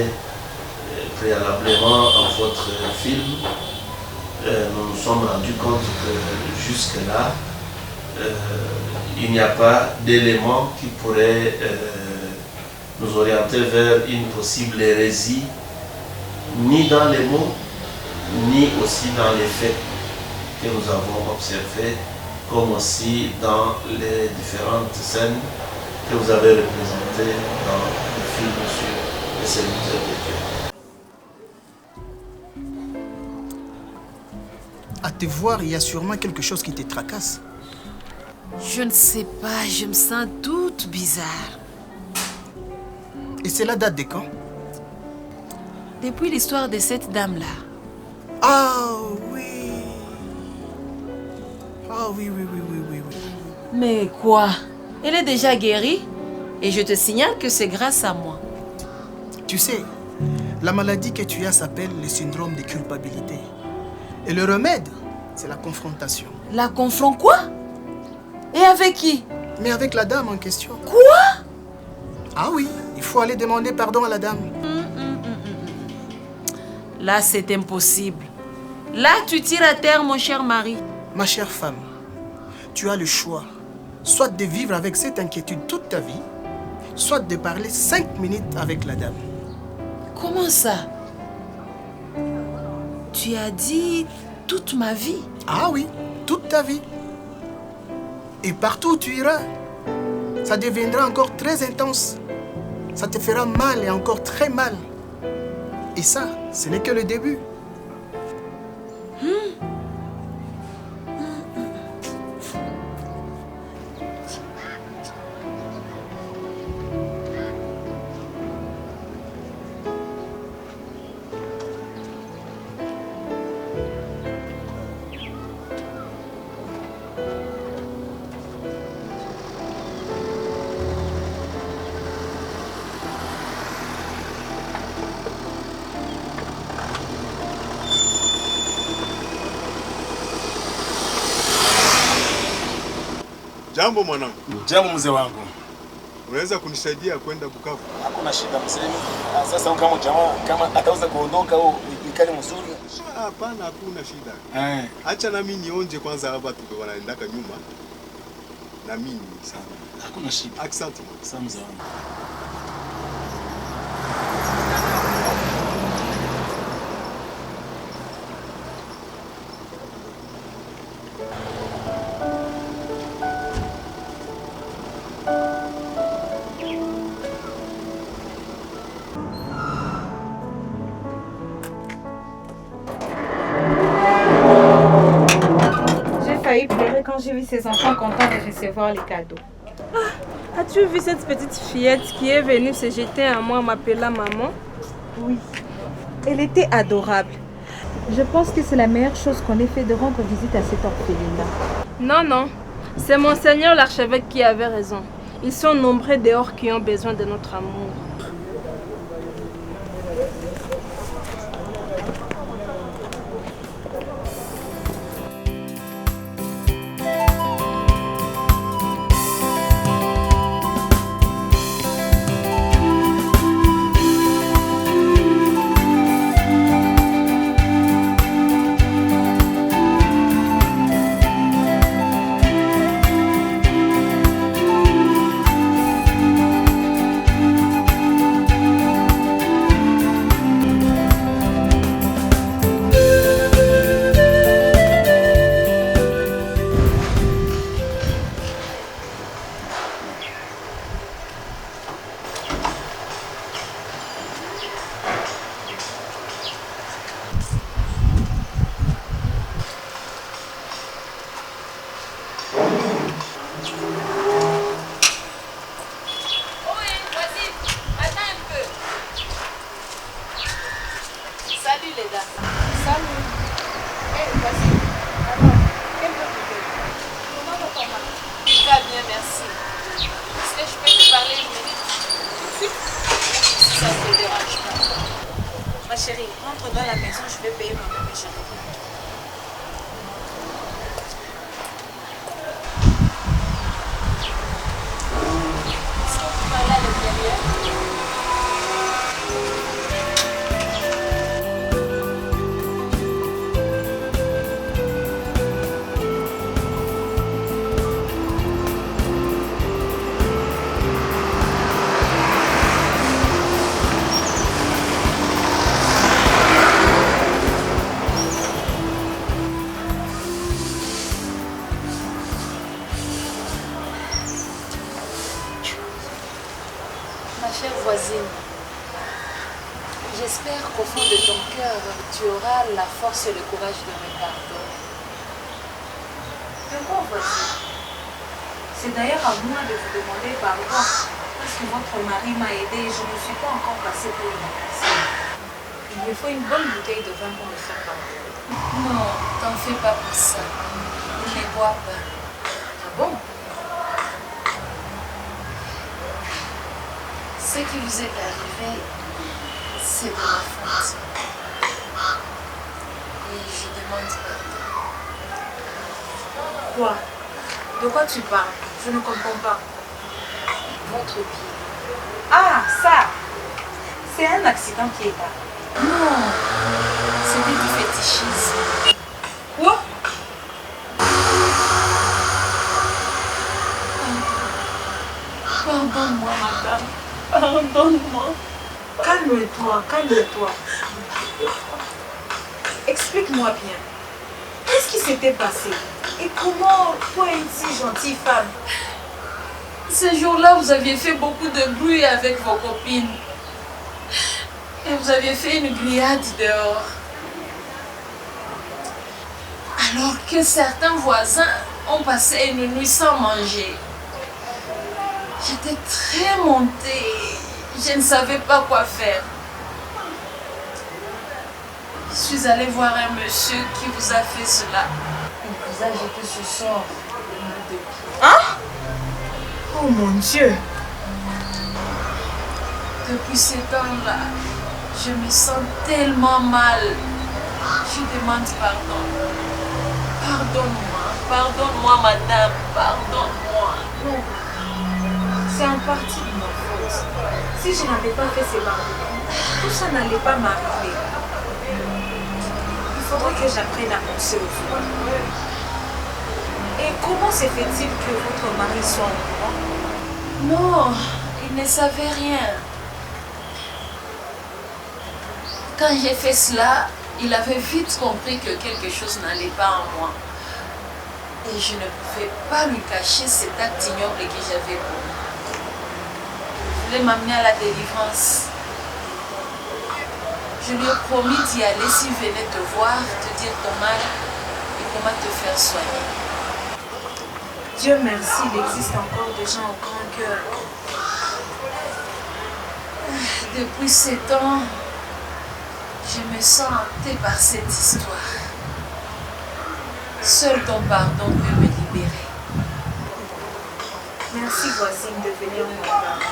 parlé préalablement à votre film, nous nous sommes rendus compte que jusque-là, il n'y a pas d'éléments qui pourraient nous orienter vers une possible hérésie, ni dans les mots, ni aussi dans les faits que nous avons observés, comme aussi dans les différentes scènes que vous avez représentées dans le film sur les serviteurs de Dieu. À te voir, il y a sûrement quelque chose qui te tracasse. Je ne sais pas, je me sens toute bizarre. Et cela date de quand? Depuis l'histoire de cette dame-là. Ah oui. Ah oui, oui, oui, oui, oui, oui. Mais quoi? Elle est déjà guérie et je te signale que c'est grâce à moi. Tu sais, la maladie que tu as s'appelle le syndrome de culpabilité. Et le remède, c'est la confrontation. La confront quoi? Et avec qui? Mais avec la dame en question. Quoi? Ah oui, il faut aller demander pardon à la dame. Là, c'est impossible. Là, tu tires à terre, mon cher mari. Ma chère femme, tu as le choix. Soit de vivre avec cette inquiétude toute ta vie, soit de parler 5 minutes avec la dame. Comment ça? Tu as dit toute ma vie? Ah oui, toute ta vie. Et partout où tu iras, ça deviendra encore très intense. Ça te fera mal et encore très mal. Et ça, ce n'est que le début. Jambo mwanangu. Jambo mzee wangu. Unaweza kunisaidia kwenda Bukavu? Hakuna shida mzee. Sasa kama jamaa kama ataweza kuondoka au ikali mzuri. Hapana, hakuna shida. Acha na mimi nionje kwanza hapa tu wanaendaka nyuma. Na mimi sana. Hakuna shida. Asante sana mzee wangu. Quand j'ai vu ces enfants contents de recevoir les cadeaux. Ah, as-tu vu cette petite fillette qui est venue se jeter à moi, m'appelant maman? Oui, elle était adorable. Je pense que c'est la meilleure chose qu'on ait fait de rendre visite à cette orpheline-là. Non, non, c'est Monseigneur l'archevêque qui avait raison. Ils sont nombreux dehors qui ont besoin de notre amour. J'espère qu'au fond de ton cœur, tu auras la force et le courage de me pardonner. D'accord, voici. C'est d'ailleurs à moi de vous demander pardon, parce que votre mari m'a aidé et je ne suis pas encore passée pour une personne. Il me faut une bonne bouteille de vin pour me faire pardonner. Non, t'en fais pas pour ça. Il ne boit pas. Ah bon? Ce qui vous est arrivé, c'est de ma faute. Et je demande pardon. Quoi? De quoi tu parles? Je ne comprends pas. Votre pied. Ah, ça! C'est un accident qui est là. Non, c'était du fétichisme. Quoi? Pardonne-moi, madame. Pardonne-moi. Calme-toi, calme-toi. Explique-moi bien. Qu'est-ce qui s'était passé? Et comment, toi, une si gentille femme? Ce jour-là, vous aviez fait beaucoup de bruit avec vos copines. Et vous aviez fait une grillade dehors. Alors que certains voisins ont passé une nuit sans manger. J'étais très montée. Je ne savais pas quoi faire. Je suis allée voir un monsieur qui vous a fait cela. Il vous a jeté ce sort de mal de pied. Hein? Oh mon Dieu! Depuis ce temps-là, je me sens tellement mal. Je demande pardon. Pardonne-moi, pardonne-moi madame, pardonne-moi. Non, c'est en partie de ma faute. Si je n'avais pas fait ces pardons, tout ça n'allait pas m'arriver. Il faudrait que j'apprenne à penser aux autres. Et comment se fait-il que votre mari soit au courant? Non, il ne savait rien. Quand j'ai fait cela, il avait vite compris que quelque chose n'allait pas en moi. Et je ne pouvais pas lui cacher cet acte ignoble que j'avais commis. Il voulait m'amener à la délivrance. Je lui ai promis d'y aller s'il venait te voir, te dire ton mal et comment te faire soigner. Dieu merci, il existe encore des gens au grand cœur. Depuis ces temps, je me sens hantée par cette histoire. Seul ton pardon peut me libérer. Merci voisine de venir me parler.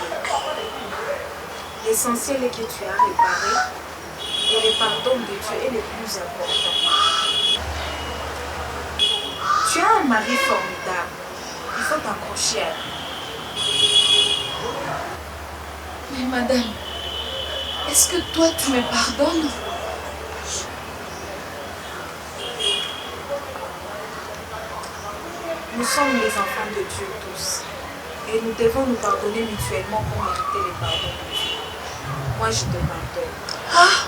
L'essentiel est que tu as réparé et le pardon de Dieu est le plus important. Tu as un mari formidable. Il faut t'accrocher à lui. Mais madame, est-ce que toi tu me pardonnes? Nous sommes les enfants de Dieu tous. Et nous devons nous pardonner mutuellement pour mériter le pardon de Dieu. Moi, je te pardonne. Ah,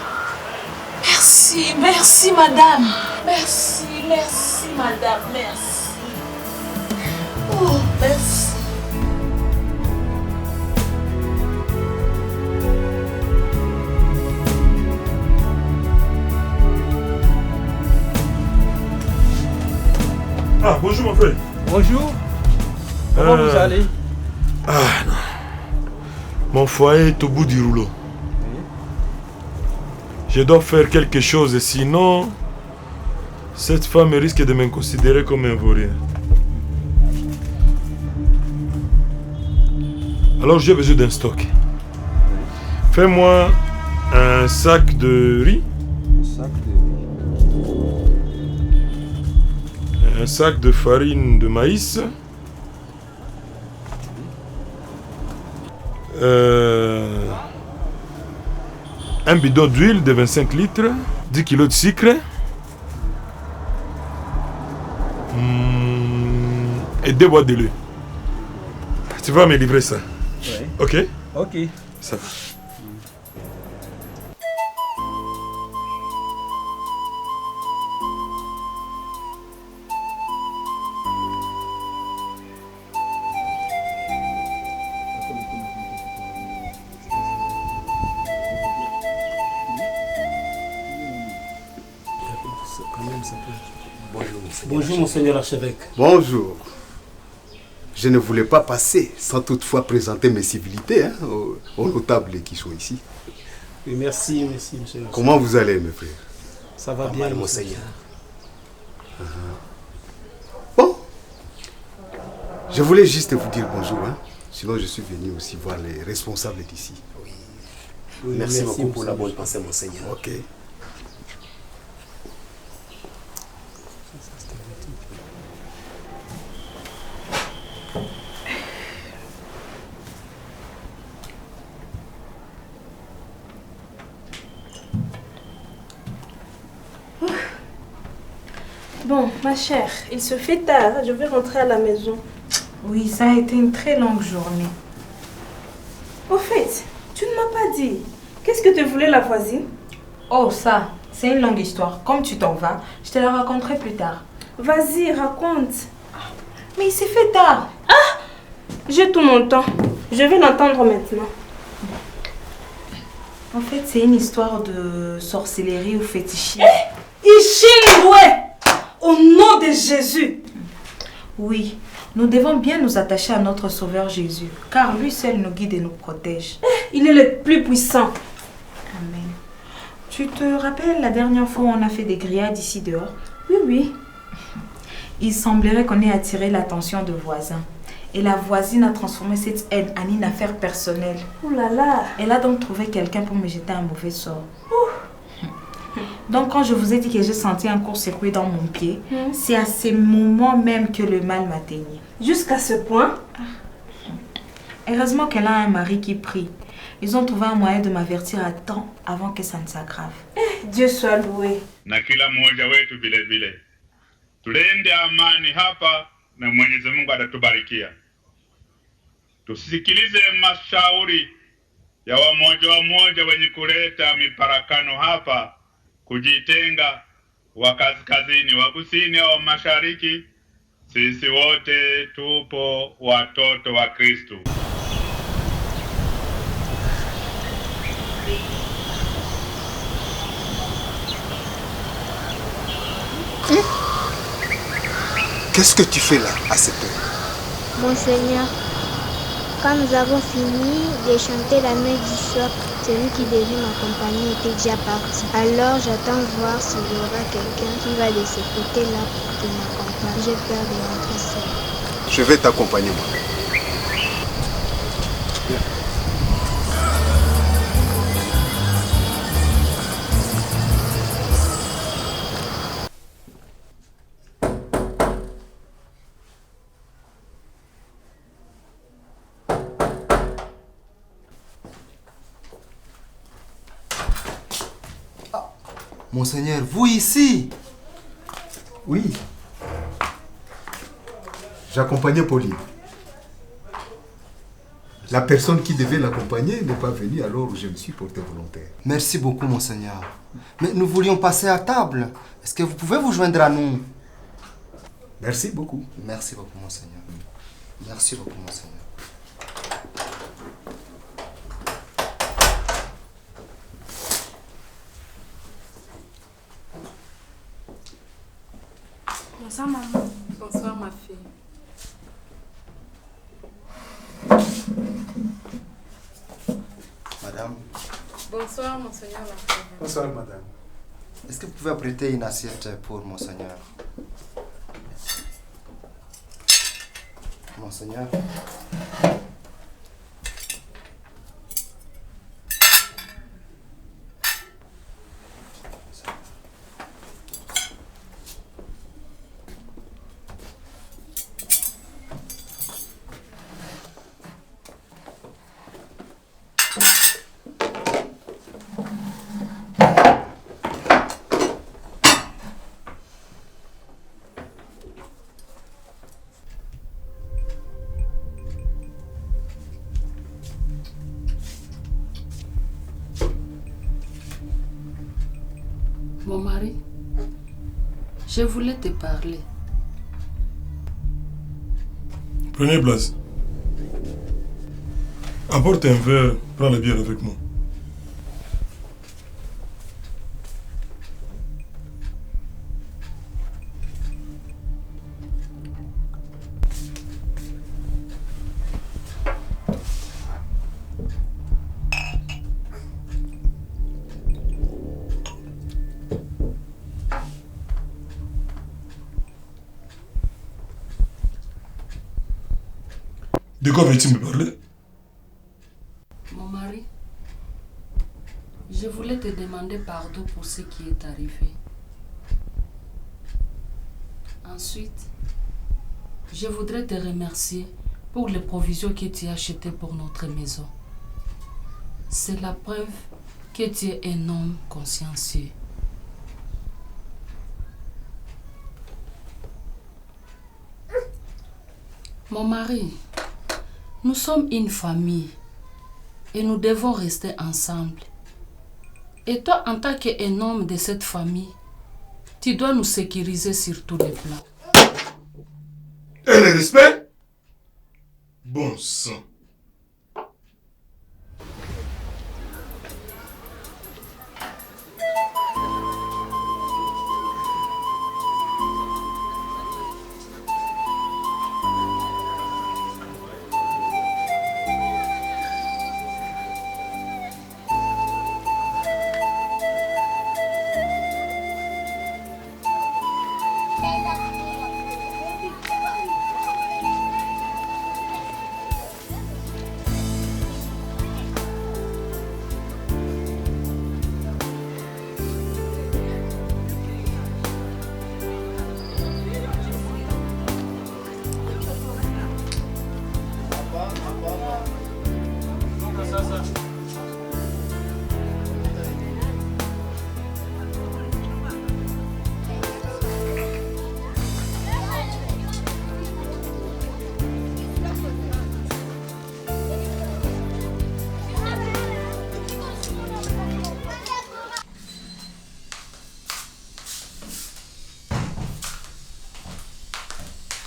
merci, merci madame. Merci, merci madame, merci. Oh, merci. Ah, bonjour mon frère. Bonjour. Comment vous allez? Ah non. Mon foyer est au bout du rouleau. Je dois faire quelque chose, sinon cette femme risque de me considérer comme un vaurien. Alors j'ai besoin d'un stock. Fais-moi un sac de riz. Un sac de farine de maïs. Un bidon d'huile de 25 litres. 10 kg de sucre. Et 2 boîtes de lait. Tu vas me livrer ça. Oui. Ok? Ok. Ça va. Bonjour, monseigneur. Bonjour, monseigneur l'archevêque. Bonjour. Je ne voulais pas passer sans toutefois présenter mes civilités aux notables qui sont ici. Oui, merci, monsieur. Comment vous allez, mes frères? Ça va bien, monseigneur. Bon, je voulais juste vous dire bonjour. Sinon, je suis venu aussi voir les responsables d'ici. Oui, merci beaucoup pour la bonne pensée, monseigneur. Ok. Bon, ma chère, il se fait tard, je vais rentrer à la maison. Oui, ça a été une très longue journée. Au fait, tu ne m'as pas dit. Qu'est-ce que te voulait la voisine? Oh, ça, c'est une longue histoire. Comme tu t'en vas, je te la raconterai plus tard. Vas-y, raconte. Mais il s'est fait tard. Ah! J'ai tout mon temps. Je vais l'entendre maintenant. En fait, c'est une histoire de sorcellerie ou fétichisme. Ishinwe! Au nom de Jésus! Oui, nous devons bien nous attacher à notre Sauveur Jésus, car lui seul nous guide et nous protège. Il est le plus puissant. Amen. Tu te rappelles la dernière fois où on a fait des grillades ici dehors? Oui. Il semblerait qu'on ait attiré l'attention de voisins. Et la voisine a transformé cette haine en une affaire personnelle. Ouh là là! Elle a donc trouvé quelqu'un pour me jeter un mauvais sort. Donc quand je vous ai dit que j'ai senti un court-circuit dans mon pied, c'est à ce moment même que le mal m'atteignait. Jusqu'à ce point? Heureusement qu'elle a un mari qui prie. Ils ont trouvé un moyen de m'avertir à temps avant que ça ne s'aggrave. Dieu soit loué. Na kila mmoja wetu vile vile. Tulinde amani hapa na Mwenyezi Mungu atatubarikia. Tusikilize mashauri ya wamoja wenye kuleta miparakano hapa, kujitenga, wa kaskazini, wa kusini au mashariki. Sisi wote tupo watoto wa Kristo. Qu'est-ce que tu fais là, à cette heure? Monseigneur, quand nous avons fini de chanter la messe du soir, celui qui devait m'accompagner était déjà parti. Alors j'attends voir s'il y aura quelqu'un qui va de ce côté-là pour qu'il m'accompagne. J'ai peur de rentrer seul. Je vais t'accompagner, moi. Monseigneur, vous ici? Oui. J'accompagnais Pauline. La personne qui devait l'accompagner n'est pas venue, alors je me suis porté volontaire. Merci beaucoup, Monseigneur. Mais nous voulions passer à table. Est-ce que vous pouvez vous joindre à nous? Merci beaucoup. Merci beaucoup, Monseigneur. Merci beaucoup, Monseigneur. Bonsoir, maman. Bonsoir, ma fille. Madame. Bonsoir, Monseigneur. Bonsoir, madame. Est-ce que vous pouvez apprêter une assiette pour Monseigneur? Monseigneur. Mon mari, je voulais te parler. Prenez place. Apporte un verre, prends la bière avec moi. De quoi veux-tu me parler? Mon mari, je voulais te demander pardon pour ce qui est arrivé. Ensuite, je voudrais te remercier pour les provisions que tu as achetées pour notre maison. C'est la preuve que tu es un homme consciencieux. Mon mari, nous sommes une famille et nous devons rester ensemble. Et toi, en tant qu'un homme de cette famille, tu dois nous sécuriser sur tous les plans. Et le respect? Bon sang.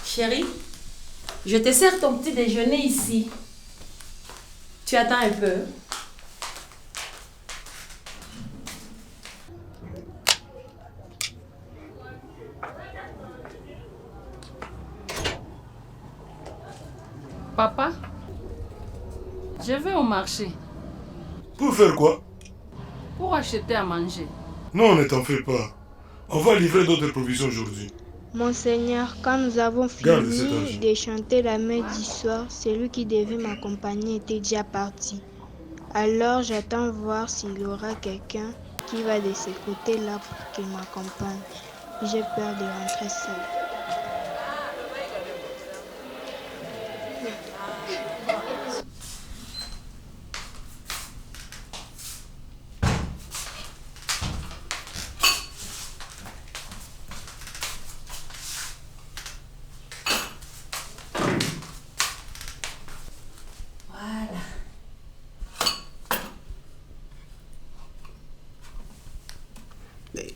Chérie, je te sers ton petit déjeuner ici. Tu attends un peu. Papa, je vais au marché. Pour faire quoi? Pour acheter à manger. Non, ne t'en fais pas. On va livrer d'autres provisions aujourd'hui. Monseigneur, quand nous avons Garde cet fini argent. de chanter la messe du soir, celui qui devait m'accompagner était déjà parti. Alors j'attends voir s'il y aura quelqu'un qui va de ce côté-là pour qu'il m'accompagne. J'ai peur de rentrer seule.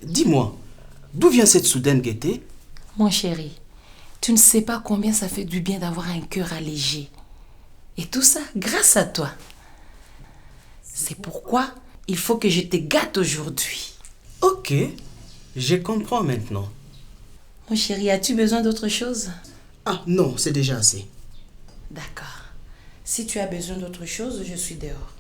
Dis-moi, d'où vient cette soudaine gaieté? Mon chéri, tu ne sais pas combien ça fait du bien d'avoir un cœur allégé. Et tout ça grâce à toi. C'est pourquoi il faut que je te gâte aujourd'hui. Ok, je comprends maintenant. Mon chéri, as-tu besoin d'autre chose? Ah non, c'est déjà assez. D'accord. Si tu as besoin d'autre chose, je suis dehors.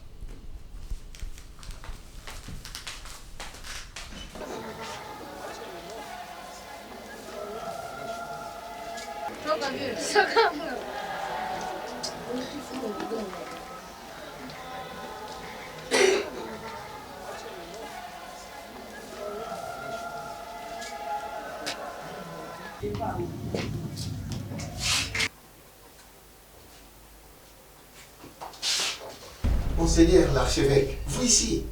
Monseigneur l'archevêque, vous ici?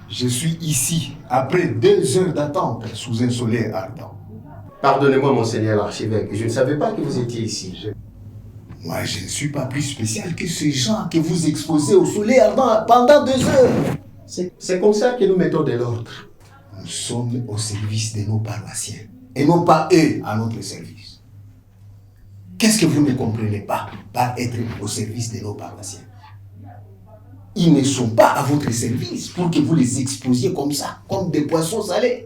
Je suis ici, après 2 heures d'attente sous un soleil ardent. Pardonnez-moi, Monseigneur l'archevêque, je ne savais pas que vous étiez ici. Moi, je ne suis pas plus spécial que ces gens que vous exposez au soleil ardent pendant 2 heures. C'est comme ça que nous mettons de l'ordre. Nous sommes au service de nos paroissiens, et non pas eux à notre service. Qu'est-ce que vous ne comprenez pas par être au service de nos paroissiens? Ils ne sont pas à votre service pour que vous les exposiez comme ça, comme des poissons salés.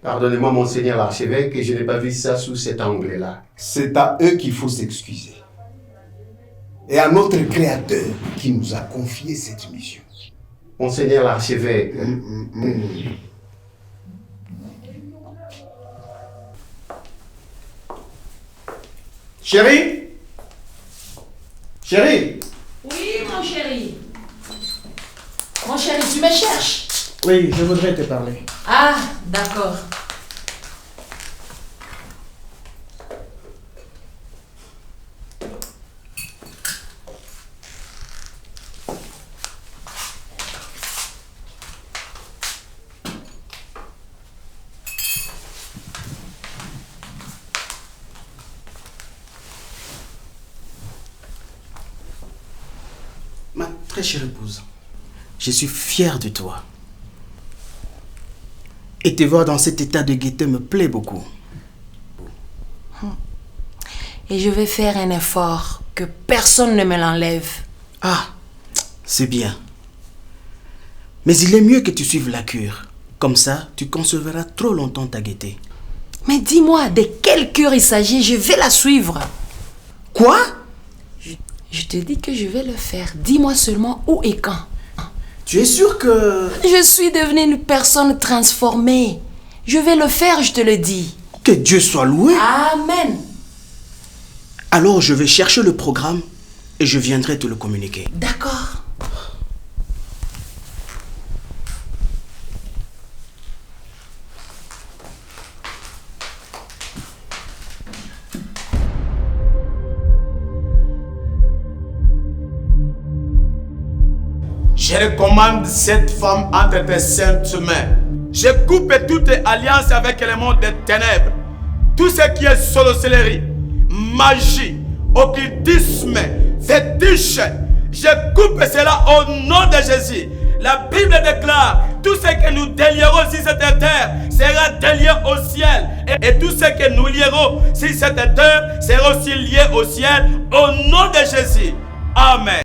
Pardonnez-moi, Monseigneur l'archevêque, je n'ai pas vu ça sous cet angle-là. C'est à eux qu'il faut s'excuser. Et à notre Créateur qui nous a confié cette mission. Monseigneur l'archevêque. Chérie, Chérie. Oui, mon chéri. Mon chéri, tu me cherches? Oui, je voudrais te parler. Ah, d'accord. Ma très chère épouse, je suis fier de toi. Et te voir dans cet état de gaieté me plaît beaucoup. Et je vais faire un effort que personne ne me l'enlève. Ah, c'est bien. Mais il est mieux que tu suives la cure. Comme ça, tu conserveras trop longtemps ta gaieté. Mais dis-moi, de quelle cure il s'agit? Je vais la suivre. Quoi? Je te dis que je vais le faire. Dis-moi seulement où et quand. Tu es sûr que... Je suis devenue une personne transformée. Je vais le faire, je te le dis. Que Dieu soit loué. Amen. Alors je vais chercher le programme et je viendrai te le communiquer. D'accord. Je recommande cette femme entre tes saintes mains. Je coupe toute alliance avec le monde des ténèbres. Tout ce qui est sorcellerie, magie, occultisme, fétiche, je coupe cela au nom de Jésus. La Bible déclare, tout ce que nous délierons sur cette terre sera délié au ciel. Et tout ce que nous lierons sur cette terre sera aussi lié au ciel au nom de Jésus. Amen.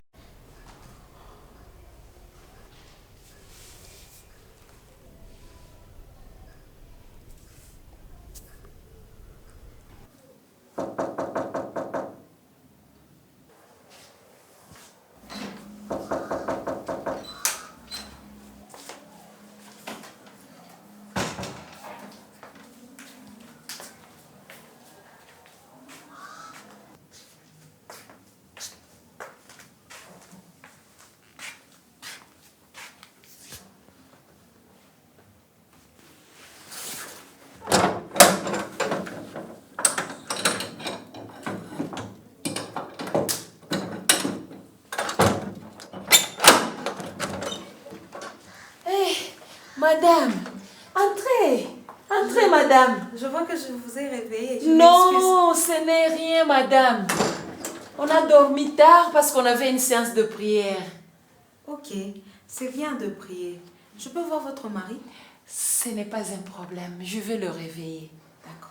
Madame, entrez. Entrez, madame. Je vois que je vous ai réveillée. Non, ce n'est rien, madame. On a dormi tard parce qu'on avait une séance de prière. Ok, c'est bien de prier. Je peux voir votre mari? Ce n'est pas un problème. Je vais le réveiller. D'accord.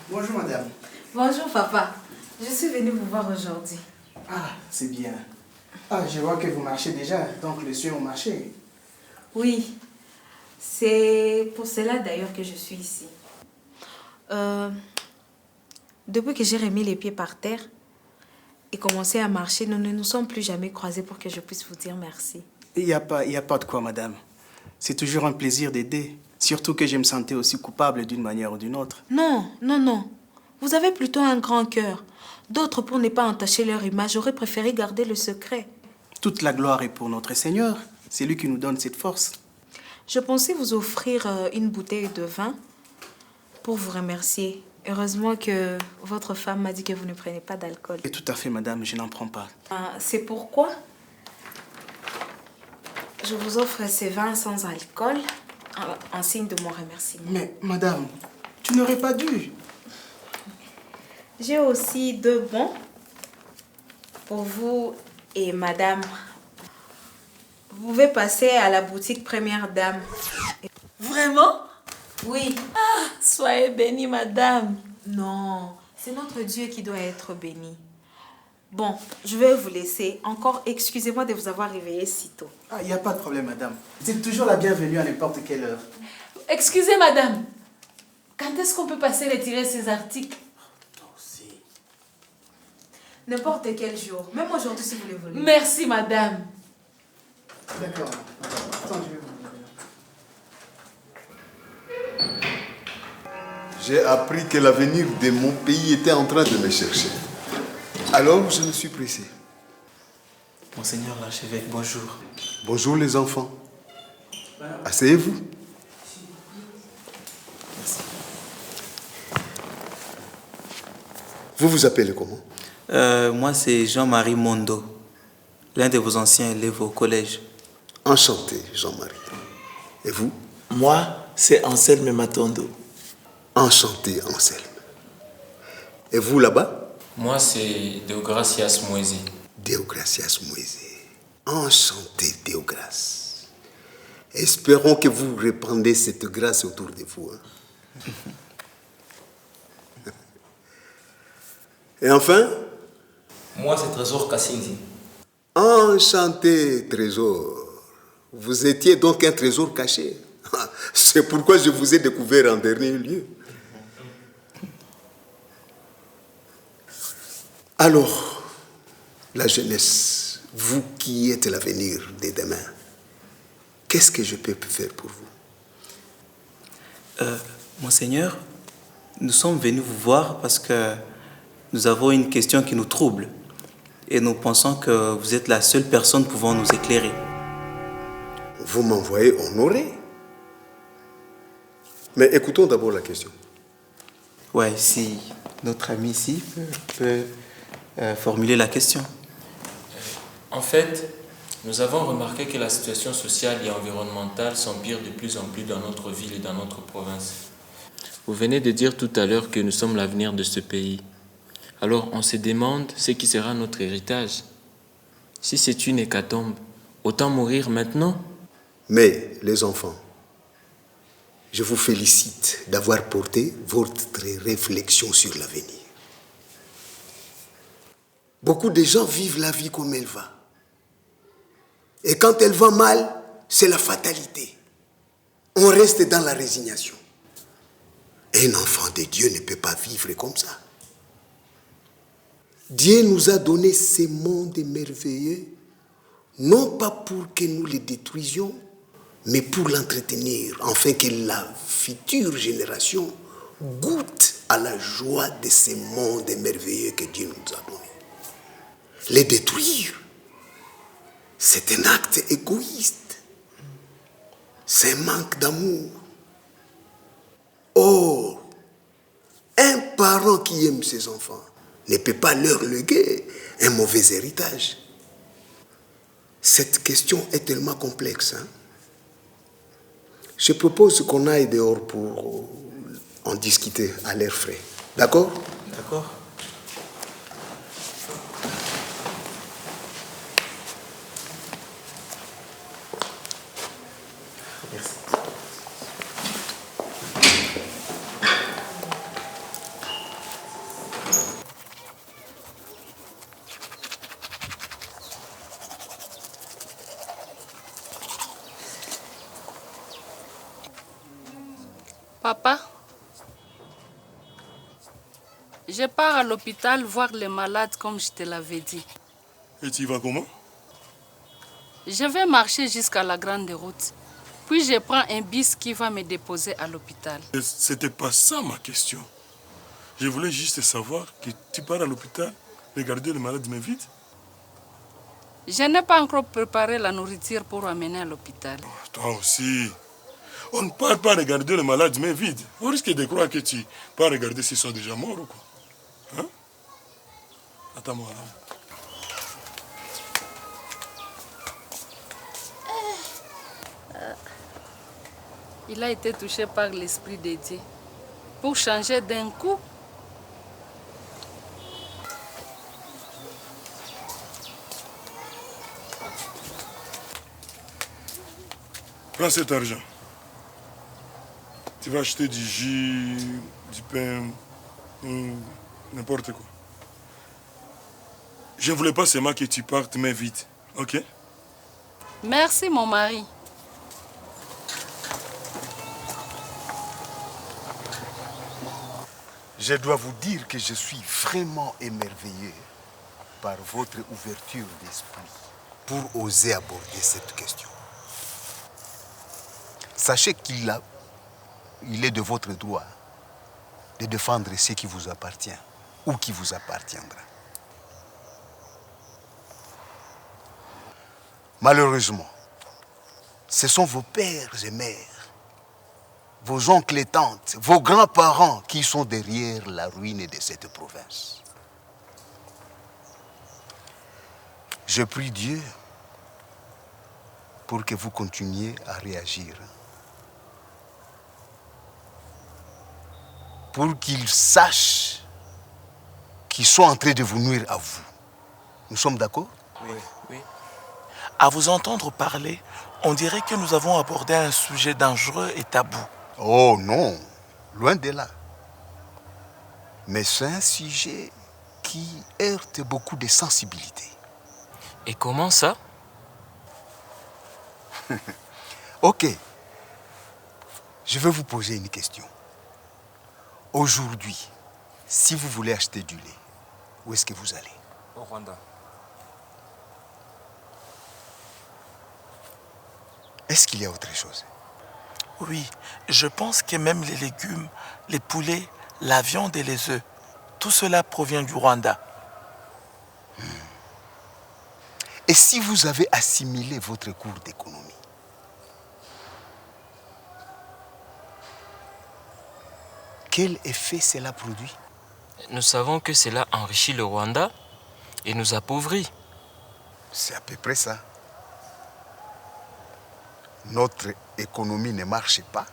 Bonjour madame. Bonjour papa. Je suis venue vous voir aujourd'hui. Ah, c'est bien. Ah, je vois que vous marchez déjà, donc les yeux ont marché. Oui, c'est pour cela d'ailleurs que je suis ici. Depuis que j'ai remis les pieds par terre et commencé à marcher, nous ne nous sommes plus jamais croisés pour que je puisse vous dire merci. Il n'y a pas de quoi madame. C'est toujours un plaisir d'aider. Surtout que je me sentais aussi coupable d'une manière ou d'une autre. Non, non, non. Vous avez plutôt un grand cœur. D'autres, pour ne pas entacher leur image, auraient préféré garder le secret. Toute la gloire est pour notre Seigneur. C'est lui qui nous donne cette force. Je pensais vous offrir une bouteille de vin pour vous remercier. Heureusement que votre femme m'a dit que vous ne prenez pas d'alcool. Et tout à fait, madame, je n'en prends pas. C'est pourquoi je vous offre ces vins sans alcool en signe de mon remerciement. Mais, madame, tu n'aurais pas dû. J'ai aussi 2 bons pour vous et madame. Vous pouvez passer à la boutique Première Dame. Vraiment? Oui. Ah, soyez bénie, madame. Non, c'est notre Dieu qui doit être béni. Bon, je vais vous laisser. Encore, excusez-moi de vous avoir réveillé si tôt. Ah, il n'y a pas de problème, madame. Vous êtes toujours la bienvenue à n'importe quelle heure. Excusez, madame. Quand est-ce qu'on peut passer retirer ces articles? N'importe quel jour. Même aujourd'hui, si vous le voulez. Merci, madame. D'accord. Attends, je vais vous... J'ai appris que l'avenir de mon pays était en train de me chercher. Alors, je me suis pressé. Monseigneur l'archevêque, bonjour. Bonjour les enfants. Asseyez-vous. Vous vous appelez comment? Moi, c'est Jean-Marie Mondo, l'un de vos anciens élèves au collège. Enchanté, Jean-Marie. Et vous? Moi, c'est Anselme Matondo. Enchanté, Anselme. Et vous, là-bas? Moi, c'est Deogracias Moïse. Deogracias Moïse. Enchanté, Deograce. Espérons que vous répandez cette grâce autour de vous. Hein? Et enfin? Moi, c'est Trésor Kassinzi. Enchanté, Trésor. Vous étiez donc un trésor caché. C'est pourquoi je vous ai découvert en dernier lieu. Alors, la jeunesse, vous qui êtes l'avenir de demain, qu'est-ce que je peux faire pour vous? Monseigneur, nous sommes venus vous voir parce que nous avons une question qui nous trouble et nous pensons que vous êtes la seule personne pouvant nous éclairer. Vous m'envoyez honorer. Mais écoutons d'abord la question. Ouais, si notre ami ici peut formuler la question. En fait, nous avons remarqué que la situation sociale et environnementale s'empire de plus en plus dans notre ville et dans notre province. Vous venez de dire tout à l'heure que nous sommes l'avenir de ce pays. Alors on se demande ce qui sera notre héritage. Si c'est une hécatombe, autant mourir maintenant. Mais les enfants, je vous félicite d'avoir porté votre réflexion sur l'avenir. Beaucoup de gens vivent la vie comme elle va. Et quand elle va mal, c'est la fatalité. On reste dans la résignation. Un enfant de Dieu ne peut pas vivre comme ça. Dieu nous a donné ce monde merveilleux, non pas pour que nous le détruisions, mais pour l'entretenir, afin que la future génération goûte à la joie de ce monde merveilleux que Dieu nous a donné. Les détruire, c'est un acte égoïste. C'est un manque d'amour. Or, un parent qui aime ses enfants ne peut pas leur léguer un mauvais héritage. Cette question est tellement complexe. Hein? Je propose qu'on aille dehors pour en discuter à l'air frais. D'accord? D'accord. Papa, je pars à l'hôpital voir les malades comme je te l'avais dit. Et tu y vas comment? Je vais marcher jusqu'à la grande route. Puis je prends un bus qui va me déposer à l'hôpital. C'était pas ça ma question. Je voulais juste savoir que tu pars à l'hôpital regarder les malades mais vite. Je n'ai pas encore préparé la nourriture pour amener à l'hôpital. Toi aussi. On ne part pas regarder les malades mais vide. On risque de croire que tu pars regarder s'ils sont déjà morts ou quoi. Hein? Attends-moi là. Il a été touché par l'Esprit de Dieu. Pour changer d'un coup. Prends cet argent. Tu vas acheter du jus, du pain, n'importe quoi. Je ne voulais pas seulement que tu partes, mais vite. Ok? Merci, mon mari. Je dois vous dire que je suis vraiment émerveillé par votre ouverture d'esprit pour oser aborder cette question. Sachez qu'il est de votre droit de défendre ce qui vous appartient ou qui vous appartiendra. Malheureusement, ce sont vos pères et mères, vos oncles et tantes, vos grands-parents qui sont derrière la ruine de cette province. Je prie Dieu pour que vous continuiez à réagir. Pour qu'ils sachent qu'ils sont en train de vous nuire à vous. Nous sommes d'accord? Oui, oui. À vous entendre parler, on dirait que nous avons abordé un sujet dangereux et tabou. Oh non, loin de là. Mais c'est un sujet qui heurte beaucoup de sensibilité. Et comment ça? Ok. Je vais vous poser une question. Aujourd'hui, si vous voulez acheter du lait, où est-ce que vous allez? Au Rwanda. Est-ce qu'il y a autre chose? Oui, je pense que même les légumes, les poulets, la viande et les œufs, tout cela provient du Rwanda. Et si vous avez assimilé votre cours d'économie? Quel effet cela produit? Nous savons que cela enrichit le Rwanda et nous appauvrit. C'est à peu près ça. Notre économie ne marche pas.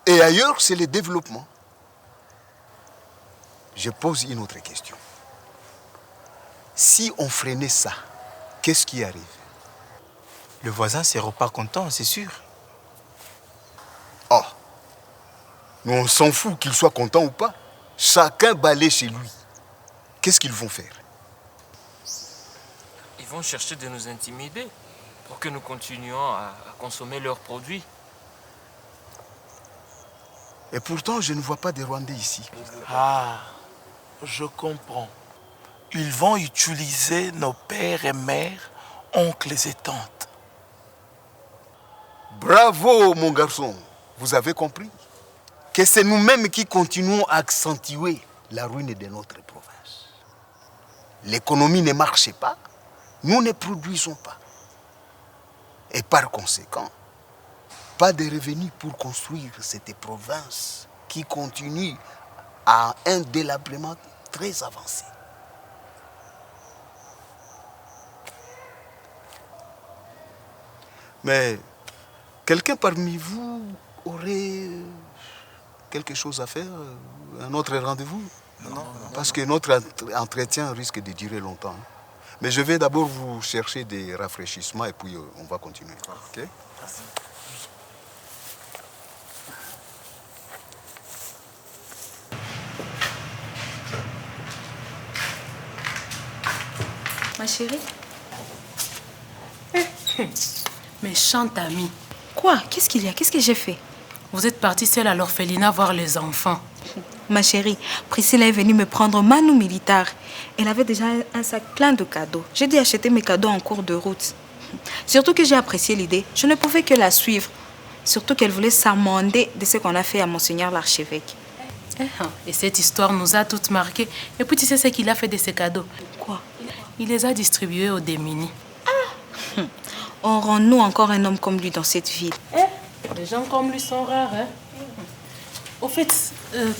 Et ailleurs, c'est le développement. Je pose une autre question. Si on freinait ça, qu'est-ce qui arrive? Le voisin ne sera pas content, c'est sûr. Oh, nous on s'en fout qu'il soit content ou pas. Chacun balaye chez lui. Qu'est-ce qu'ils vont faire? Ils vont chercher de nous intimider pour que nous continuions à consommer leurs produits. Et pourtant, je ne vois pas de Rwandais ici. Ah, je comprends. Ils vont utiliser nos pères et mères, oncles et tantes. Bravo, mon garçon. Vous avez compris que c'est nous-mêmes qui continuons à accentuer la ruine de notre province. L'économie ne marche pas, nous ne produisons pas. Et par conséquent, pas de revenus pour construire cette province qui continue à un délabrement très avancé. Mais quelqu'un parmi vous aurait quelque chose à faire, un autre rendez-vous? Non. Parce que notre entretien risque de durer longtemps. Mais je vais d'abord vous chercher des rafraîchissements et puis on va continuer. Ok? Merci. Ma chérie? Méchante amie. Quoi? Qu'est-ce qu'il y a? Qu'est-ce que j'ai fait? Vous êtes partie seule à l'orphelinat voir les enfants. Ma chérie, Priscilla est venue me prendre Manu Militaire. Elle avait déjà un sac plein de cadeaux. J'ai dû acheter mes cadeaux en cours de route. Surtout que j'ai apprécié l'idée. Je ne pouvais que la suivre. Surtout qu'elle voulait s'amender de ce qu'on a fait à Monseigneur l'archevêque. Et cette histoire nous a toutes marquées. Et puis tu sais ce qu'il a fait de ces cadeaux? Quoi? Il les a distribués aux démunis. Aurons-nous encore un homme comme lui dans cette ville? Les gens comme lui sont rares. Au fait,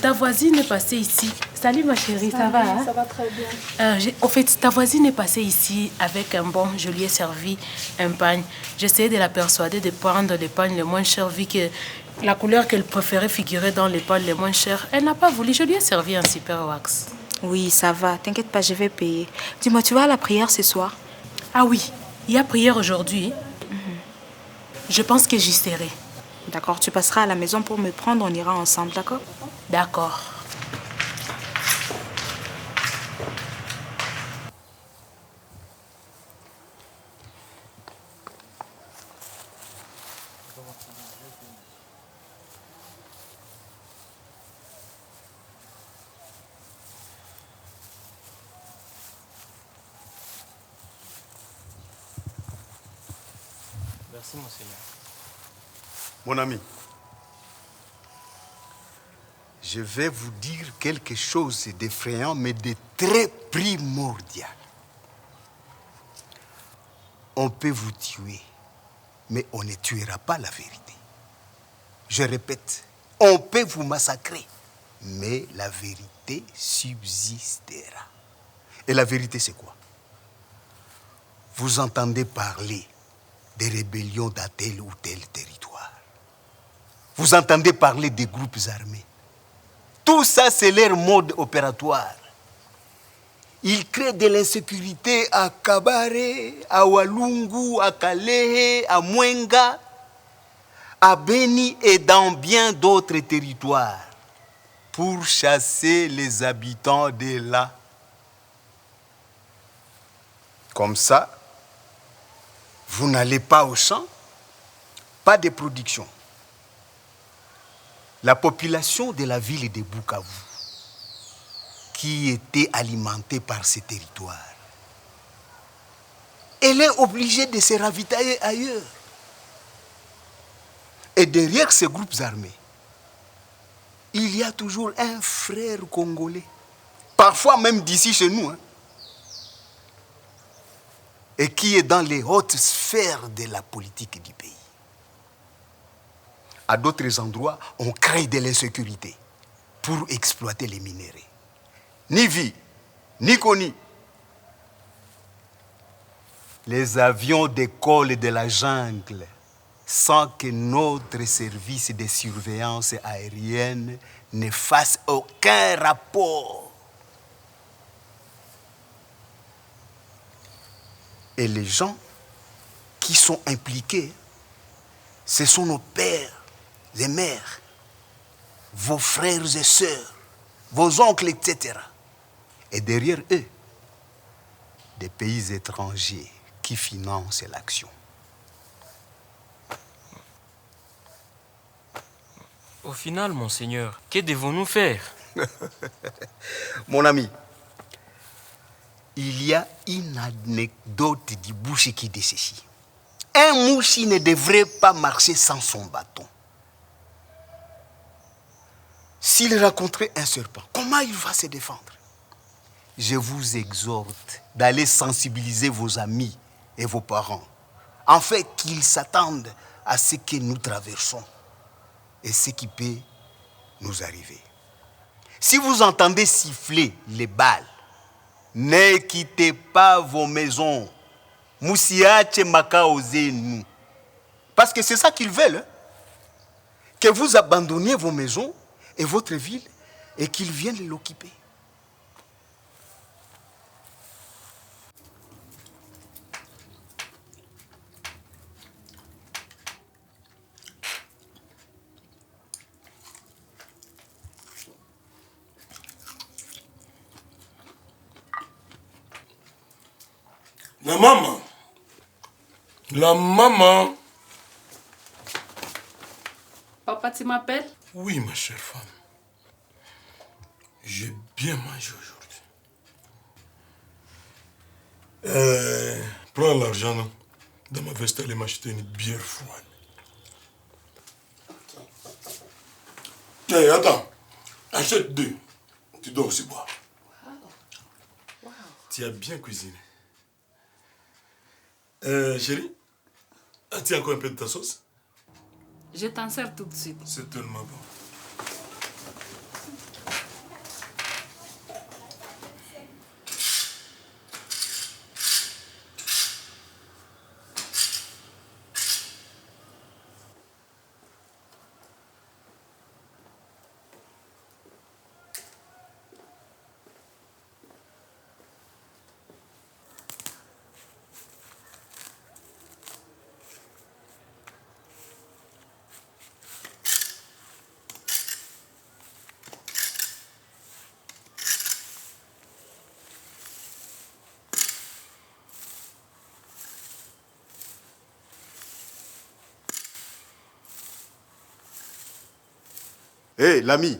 ta voisine est passée ici. Salut ma chérie, ça va? Ça va très bien. Au fait, ta voisine est passée ici avec un bon. Je lui ai servi un pagne. J'essayais de la persuader de prendre les pagnes les moins chers vu que la couleur qu'elle préférait figurer dans les pagnes les moins chers. Elle n'a pas voulu. Je lui ai servi un super wax. Oui, ça va. T'inquiète pas, je vais payer. Dis-moi, tu vas à la prière ce soir? Ah oui, il y a prière aujourd'hui. Je pense que j'y serai. D'accord, tu passeras à la maison pour me prendre, on ira ensemble, d'accord? D'accord. Merci, monseigneur. Mon ami, je vais vous dire quelque chose d'effrayant, mais de très primordial. On peut vous tuer, mais on ne tuera pas la vérité. Je répète, on peut vous massacrer, mais la vérité subsistera. Et la vérité, c'est quoi? Vous entendez parler des rébellions dans tel ou tel territoire. Vous entendez parler des groupes armés. Tout ça, c'est leur mode opératoire. Ils créent de l'insécurité à Kabare, à Walungu, à Kalehe, à Mwenga, à Beni et dans bien d'autres territoires pour chasser les habitants de là. Comme ça, vous n'allez pas au champ, pas de production. La population de la ville de Bukavu, qui était alimentée par ces territoires, elle est obligée de se ravitailler ailleurs. Et derrière ces groupes armés, il y a toujours un frère congolais, parfois même d'ici chez nous, et qui est dans les hautes sphères de la politique du pays. À d'autres endroits, on crée de l'insécurité pour exploiter les minéraux. Ni vie, ni connu. Les avions décollent de la jungle sans que notre service de surveillance aérienne ne fasse aucun rapport. Et les gens qui sont impliqués, ce sont nos pères et mères, vos frères et sœurs, vos oncles, etc. Et derrière eux, des pays étrangers qui financent l'action. Au final, monseigneur, que devons-nous faire? Mon ami, il y a une anecdote du boucher qui dit ceci. Un mouchi ne devrait pas marcher sans son bâton. S'il rencontrait un serpent, comment il va se défendre? Je vous exhorte d'aller sensibiliser vos amis et vos parents, afin qu'ils s'attendent à ce que nous traversons et ce qui peut nous arriver. Si vous entendez siffler les balles, ne quittez pas vos maisons. Moussiache makaozenu. Parce que c'est ça qu'ils veulent. Que vous abandonniez vos maisons et votre ville et qu'ils viennent l'occuper. La maman. La maman. Papa, tu m'appelles? Oui, ma chère femme. J'ai bien mangé aujourd'hui. Prends l'argent là. Dans ma veste, allez m'acheter une bière froide. Hey, attends. Achète 2. Tu dois aussi boire. Wow. Tu as bien cuisiné. Chérie, as-tu encore un peu de ta sauce? Je t'en sers tout de suite. C'est tellement bon. Hé, l'ami.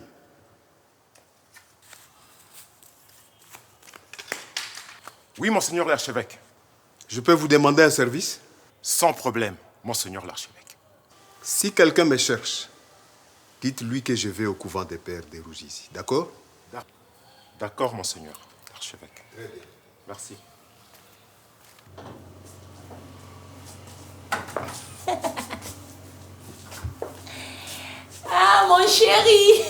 Oui, monseigneur l'archevêque. Je peux vous demander un service? Sans problème. Monseigneur l'archevêque. Si quelqu'un me cherche, dites-lui que je vais au couvent des pères des Rougis, d'accord? D'accord, Monseigneur l'archevêque. Très bien. Merci. Ah, mon chéri!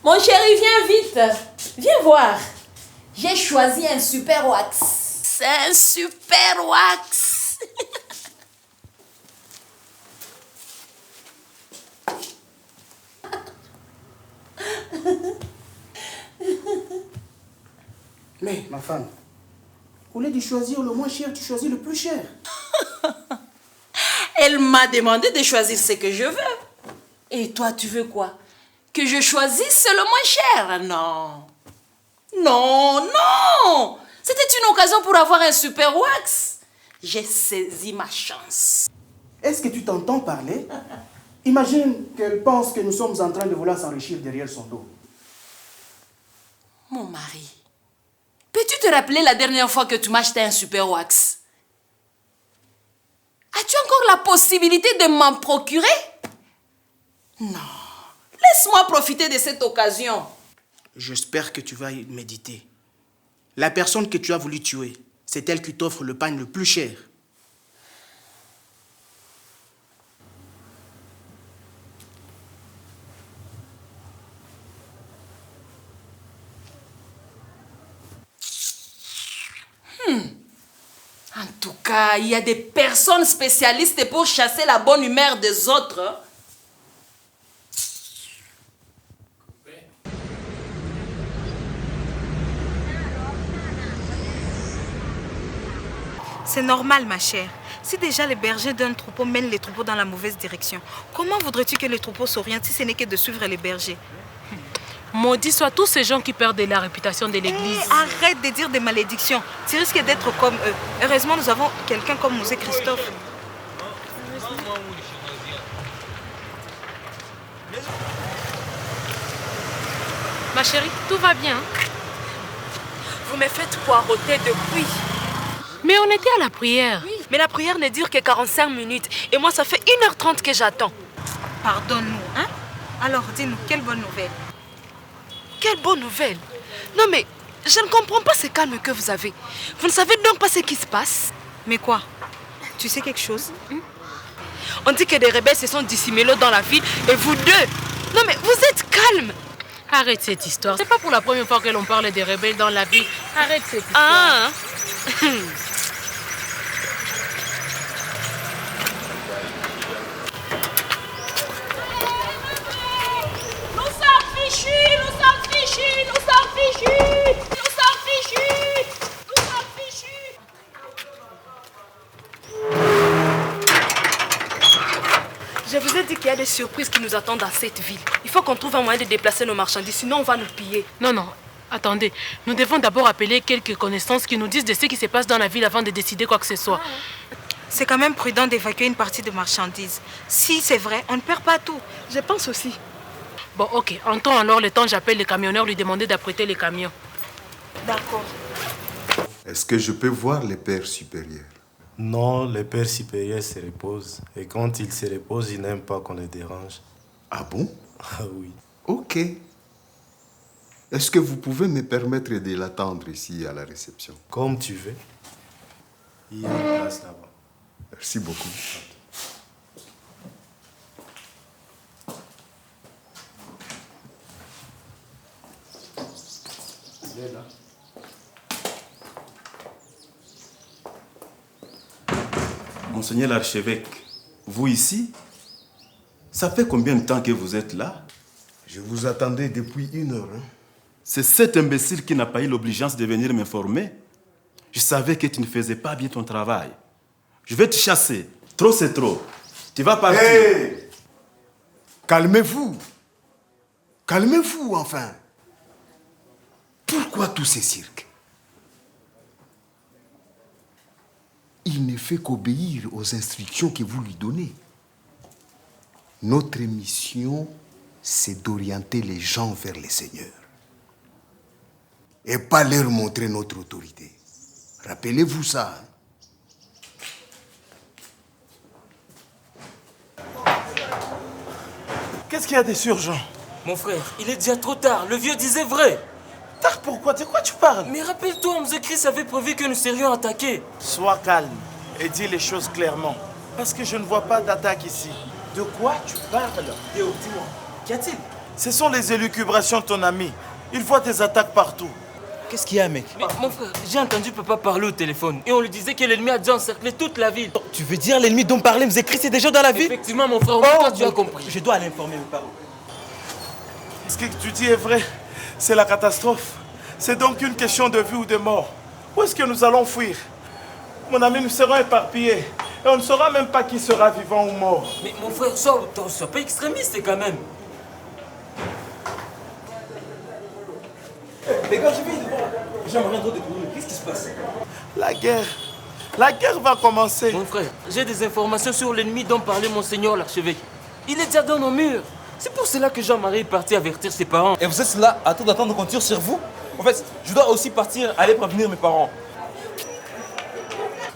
Mon chéri, viens vite! Viens voir! J'ai choisi un super wax. C'est un super wax! Mais, ma femme, au lieu de choisir le moins cher, tu choisis le plus cher. Elle m'a demandé de choisir ce que je veux. Et toi, tu veux quoi? Que je choisisse le moins cher? Non. Non, non! C'était une occasion pour avoir un super wax. J'ai saisi ma chance. Est-ce que tu t'entends parler? Imagine qu'elle pense que nous sommes en train de vouloir s'enrichir derrière son dos. Mon mari, peux-tu te rappeler la dernière fois que tu m'as acheté un super wax? As-tu encore la possibilité de m'en procurer? Non. Laisse-moi profiter de cette occasion. J'espère que tu vas y méditer. La personne que tu as voulu tuer, c'est elle qui t'offre le pain le plus cher. En tout cas, il y a des personnes spécialistes pour chasser la bonne humeur des autres. C'est normal, ma chère. Si déjà les bergers d'un troupeau mènent les troupeaux dans la mauvaise direction, comment voudrais-tu que les troupeaux s'orientent si ce n'est que de suivre les bergers? Maudits soient tous ces gens qui perdent la réputation de l'église. Arrête de dire des malédictions. Tu risques d'être comme eux. Heureusement, nous avons quelqu'un comme Mosé Christophe. Ma chérie, tout va bien. Vous me faites poireauter depuis. Mais on était à la prière. Oui, mais la prière ne dure que 45 minutes. Et moi, ça fait 1h30 que j'attends. Pardonne-nous, hein? Alors, dis-nous, quelle bonne nouvelle? Quelle bonne nouvelle? Non, mais je ne comprends pas ce calme que vous avez. Vous ne savez donc pas ce qui se passe? Mais quoi? Tu sais quelque chose? On dit que des rebelles se sont dissimulés dans la ville et vous deux. Non, mais vous êtes calme. Arrête cette histoire. C'est pas pour la première fois que l'on parle des rebelles dans la ville. Arrête cette histoire. Ah. Je vous ai dit qu'il y a des surprises qui nous attendent dans cette ville. Il faut qu'on trouve un moyen de déplacer nos marchandises, sinon on va nous piller. Non, non, attendez. Nous devons d'abord appeler quelques connaissances qui nous disent de ce qui se passe dans la ville avant de décider quoi que ce soit. C'est quand même prudent d'évacuer une partie de marchandises. Si c'est vrai, on ne perd pas tout. Je pense aussi. Bon, ok. En temps alors, le temps, j'appelle le camionneur, lui demander d'apprêter les camions. D'accord. Est-ce que je peux voir les pères supérieurs? Non, les pères supérieurs se reposent. Et quand ils se reposent, ils n'aiment pas qu'on les dérange. Ah bon? Ah oui. Ok. Est-ce que vous pouvez me permettre de l'attendre ici à la réception? Comme tu veux. Il y a une place là-bas. Merci beaucoup. Il est là. Monseigneur l'archevêque, vous ici? Ça fait combien de temps que vous êtes là? Je vous attendais depuis 1 heure. Hein? C'est cet imbécile qui n'a pas eu l'obligeance de venir m'informer. Je savais que tu ne faisais pas bien ton travail. Je vais te chasser. Trop, c'est trop. Tu vas partir. Hey! Calmez-vous. Calmez-vous, enfin. Pourquoi tous ces cirques? Il ne fait qu'obéir aux instructions que vous lui donnez. Notre mission, c'est d'orienter les gens vers le Seigneur. Et pas leur montrer notre autorité. Rappelez-vous ça. Qu'est-ce qu'il y a de urgent? Mon frère, il est déjà trop tard. Le vieux disait vrai. Tard pourquoi? De quoi tu parles? Mais rappelle-toi, Mzekris avait prévu que nous serions attaqués. Sois calme et dis les choses clairement. Parce que je ne vois pas d'attaque ici. De quoi tu parles? Théo, dis-moi, qu'y a-t-il? Ce sont les élucubrations de ton ami. Il voit des attaques partout. Qu'est-ce qu'il y a, mec? Mais mon frère, j'ai entendu papa parler au téléphone et on lui disait que l'ennemi a déjà encerclé toute la ville. Tu veux dire l'ennemi dont parlait Mzekris est déjà dans la ville? Effectivement, mon frère, toi tu as compris. Je dois l'informer, mes parents. Ce que tu dis est vrai. C'est la catastrophe. C'est donc une question de vie ou de mort. Où est-ce que nous allons fuir? Mon ami, nous serons éparpillés. Et on ne saura même pas qui sera vivant ou mort. Mais mon frère, sois pas extrémiste quand même. Mais quand je vais devant, j'aimerais trop découvrir. Qu'est-ce qui se passe? La guerre. La guerre va commencer. Mon frère, j'ai des informations sur l'ennemi dont parlait monseigneur l'archevêque. Il est déjà dans nos murs. C'est pour cela que Jean-Marie est parti avertir ses parents. Et vous êtes là à tout d'attendre qu'on tire sur vous? En fait, je dois aussi partir, aller prévenir mes parents.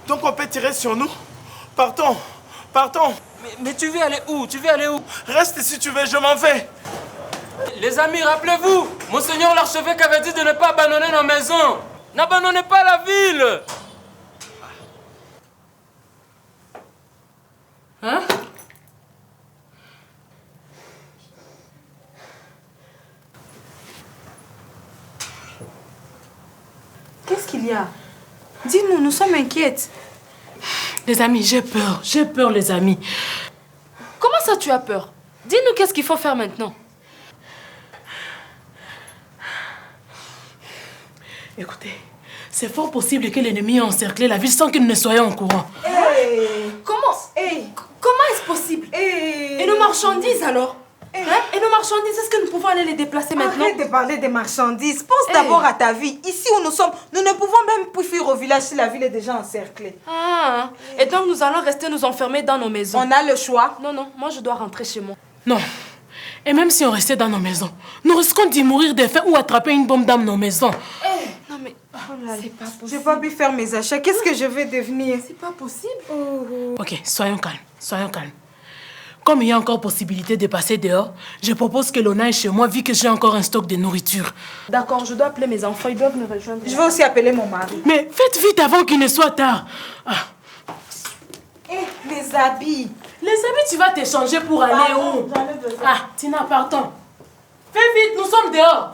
Donc on peut tirer sur nous? Partons. Partons. Mais tu veux aller où? Tu veux aller où? Reste si tu veux, je m'en vais. Les amis, rappelez-vous, monseigneur l'archevêque avait dit de ne pas abandonner nos maisons. N'abandonnez pas la ville. Hein? Qu'est-ce qu'il y a? Dis-nous, nous sommes inquiètes. Les amis, j'ai peur les amis. Comment ça tu as peur? Dis-nous qu'est-ce qu'il faut faire maintenant. Écoutez, c'est fort possible que l'ennemi ait encerclé la ville sans que nous ne soyons au courant. Comment est-ce possible? Et nos marchandises alors? Hein? Et nos marchandises, est-ce que nous pouvons aller les déplacer maintenant? Arrête de parler des marchandises. Pense d'abord à ta vie. Ici où nous sommes, nous ne pouvons même plus fuir au village si la ville est déjà encerclée. Ah, et donc nous allons rester nous enfermer dans nos maisons. On a le choix. Non, moi je dois rentrer chez moi. Non. Et même si on restait dans nos maisons, nous risquons d'y mourir de faim ou attraper une bombe dans nos maisons. Non mais, c'est pas possible. Je ne vais pas plus faire mes achats. Qu'est-ce que je vais devenir? C'est pas possible. Ok, soyons calmes. Comme il y a encore possibilité de passer dehors, je propose que l'on aille chez moi vu que j'ai encore un stock de nourriture. D'accord, je dois appeler mes enfants, ils doivent me rejoindre. Je vais aussi appeler mon mari. Mais faites vite avant qu'il ne soit tard. Les habits. Les habits, tu vas t'échanger pour aller où? J'en ai besoin. Ah, Tina, partons. Fais vite, nous sommes dehors.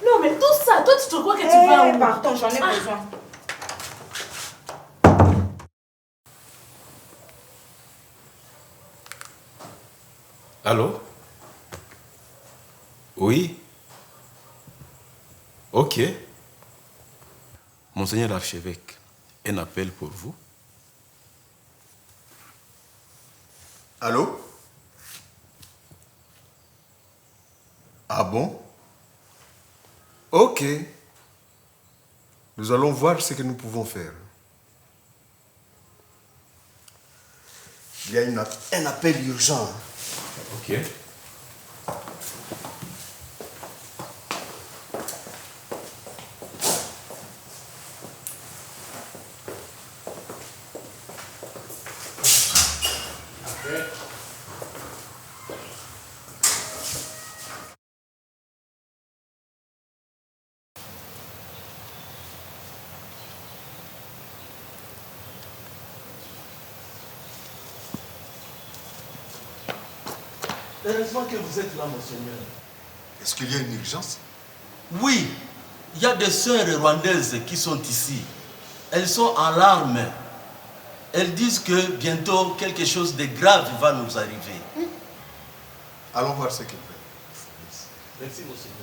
Non, mais tout ça, toi, tu te crois que tu vas où? Pardon, j'en ai besoin. Allô? Oui? Ok. Monseigneur l'archevêque, un appel pour vous. Allô? Ah bon? Ok. Nous allons voir ce que nous pouvons faire. Il y a un appel urgent. Ok. Heureusement que vous êtes là, monseigneur. Est-ce qu'il y a une urgence? Oui, il y a des sœurs rwandaises qui sont ici. Elles sont en larmes. Elles disent que bientôt quelque chose de grave va nous arriver. Allons voir ce qu'elles font. Merci, monseigneur.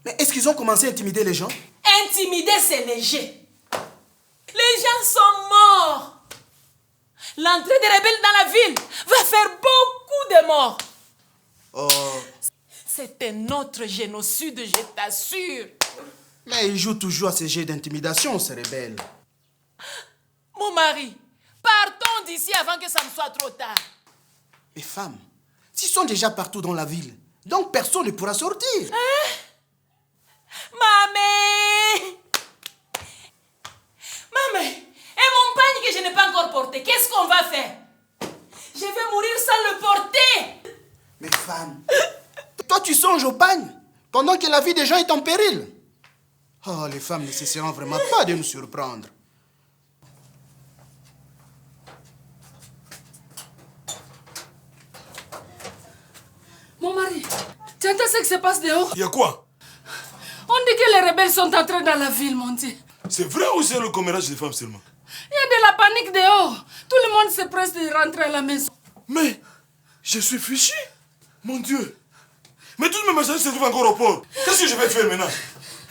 Mais est-ce qu'ils ont commencé à intimider les gens? Intimider, c'est léger. Les gens sont morts. L'entrée des rebelles dans la ville va faire beaucoup de morts. Oh. C'est un autre génocide, je t'assure. Mais ils jouent toujours à ces jets d'intimidation, ces rebelles. Mon mari, partons d'ici avant que ça ne soit trop tard. Les femmes, s'ils sont déjà partout dans la ville, donc personne ne pourra sortir. Hein? Mamé! Mamé, et mon pagne que je n'ai pas encore porté, qu'est-ce qu'on va faire? Je vais mourir sans le porter. Mais femme, toi tu songes au pagne pendant que la vie des gens est en péril. Oh, les femmes ne cesseront vraiment pas de nous surprendre. Mon mari, tu entends ce qui se passe dehors? Il y a quoi? On dit que les rebelles sont entrés dans la ville, mon Dieu. C'est vrai ou c'est le commérage des femmes seulement? Il y a de la panique dehors. Tout le monde se presse de rentrer à la maison. Mais, je suis fichu. Mon Dieu. Mais toutes mes marchandises se trouvent encore au port. Qu'est-ce que je vais faire maintenant?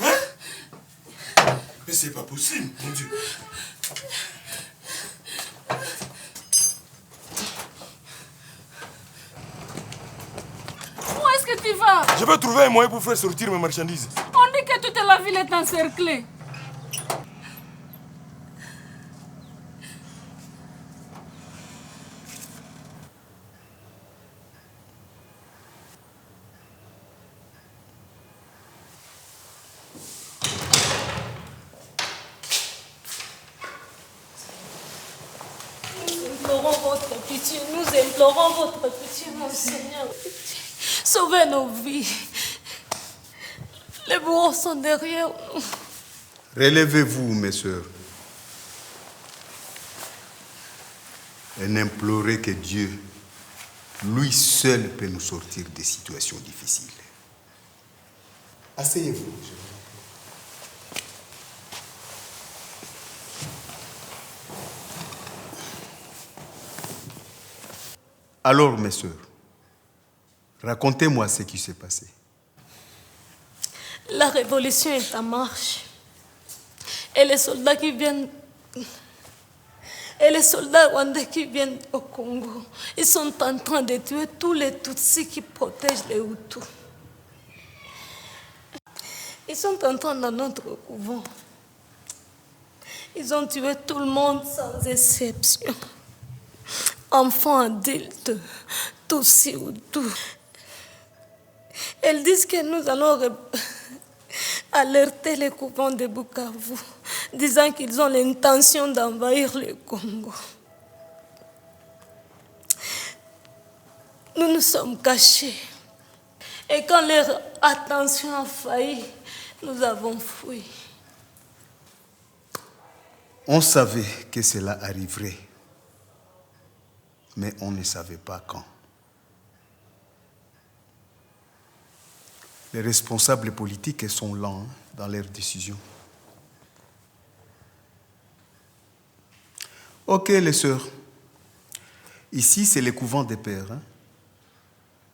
Hein? Mais c'est pas possible, mon Dieu. Où est-ce que tu vas? Je vais trouver un moyen pour faire sortir mes marchandises. On dit que toute la ville est encerclée. Nous implorons votre pitié, nous implorons votre pitié, mon Seigneur. Sauvez nos vies. Les bourreaux sont derrière nous. Relevez-vous, mes sœurs, et n'implorez que Dieu, lui seul peut nous sortir des situations difficiles. Asseyez-vous. Alors, mes sœurs, racontez-moi ce qui s'est passé. La révolution est en marche. Et les soldats qui viennent... Et les soldats rwandais qui viennent au Congo, ils sont en train de tuer tous les Tutsis qui protègent les Hutus. Ils sont entrés dans notre couvent. Ils ont tué tout le monde sans exception. Enfants, adultes, Tutsis, Hutus. Elles disent que nous allons alerter les couvents de Bukavu, disant qu'ils ont l'intention d'envahir le Congo. Nous nous sommes cachés. Et quand leur attention a failli, nous avons fui. On savait que cela arriverait, mais on ne savait pas quand. Les responsables politiques sont lents dans leurs décisions. Ok, les sœurs. Ici, c'est le couvent des pères.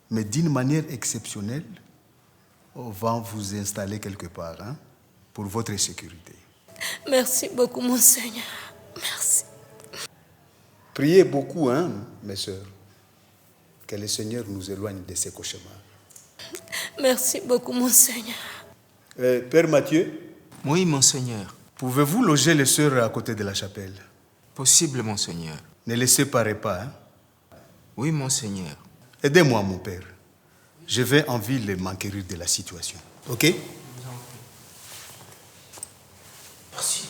Mais d'une manière exceptionnelle, on va vous installer quelque part pour votre sécurité. Merci beaucoup, mon Seigneur. Merci. Priez beaucoup, mes sœurs. Que le Seigneur nous éloigne de ces cauchemars. Merci beaucoup, mon Seigneur. Père Mathieu? Oui, mon Seigneur. Pouvez-vous loger les sœurs à côté de la chapelle? Possible, mon Seigneur. Ne les séparez pas. Oui, mon Seigneur. Aidez-moi, mon père. Je vais en ville m'enquérir de la situation. Ok? Merci.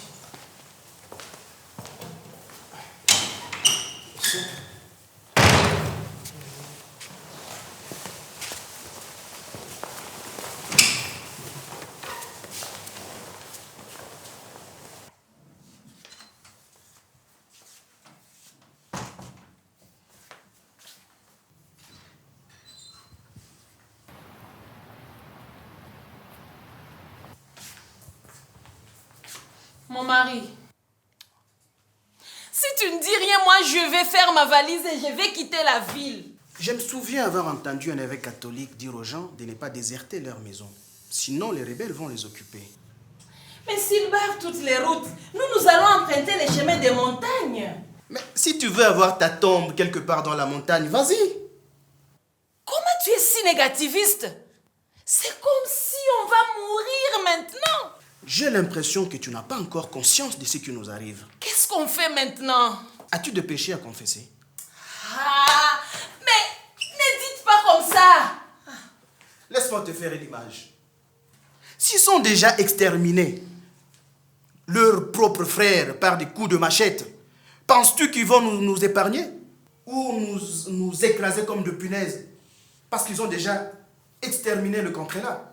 Mon mari, si tu ne dis rien, moi je vais faire ma valise et je vais quitter la ville. Je me souviens avoir entendu un évêque catholique dire aux gens de ne pas déserter leur maison. Sinon, les rebelles vont les occuper. Mais s'ils barrent toutes les routes, nous allons emprunter les chemins des montagnes. Mais si tu veux avoir ta tombe quelque part dans la montagne, vas-y. Comment tu es si négativiste? C'est comme si on va mourir maintenant. J'ai l'impression que tu n'as pas encore conscience de ce qui nous arrive. Qu'est-ce qu'on fait maintenant? As-tu des péchés à confesser? Ah, mais ne dites pas comme ça. Laisse-moi te faire une image. S'ils sont déjà exterminés, leurs propres frères par des coups de machette, penses-tu qu'ils vont nous épargner? Ou nous écraser comme de punaises? Parce qu'ils ont déjà exterminé le concrélat.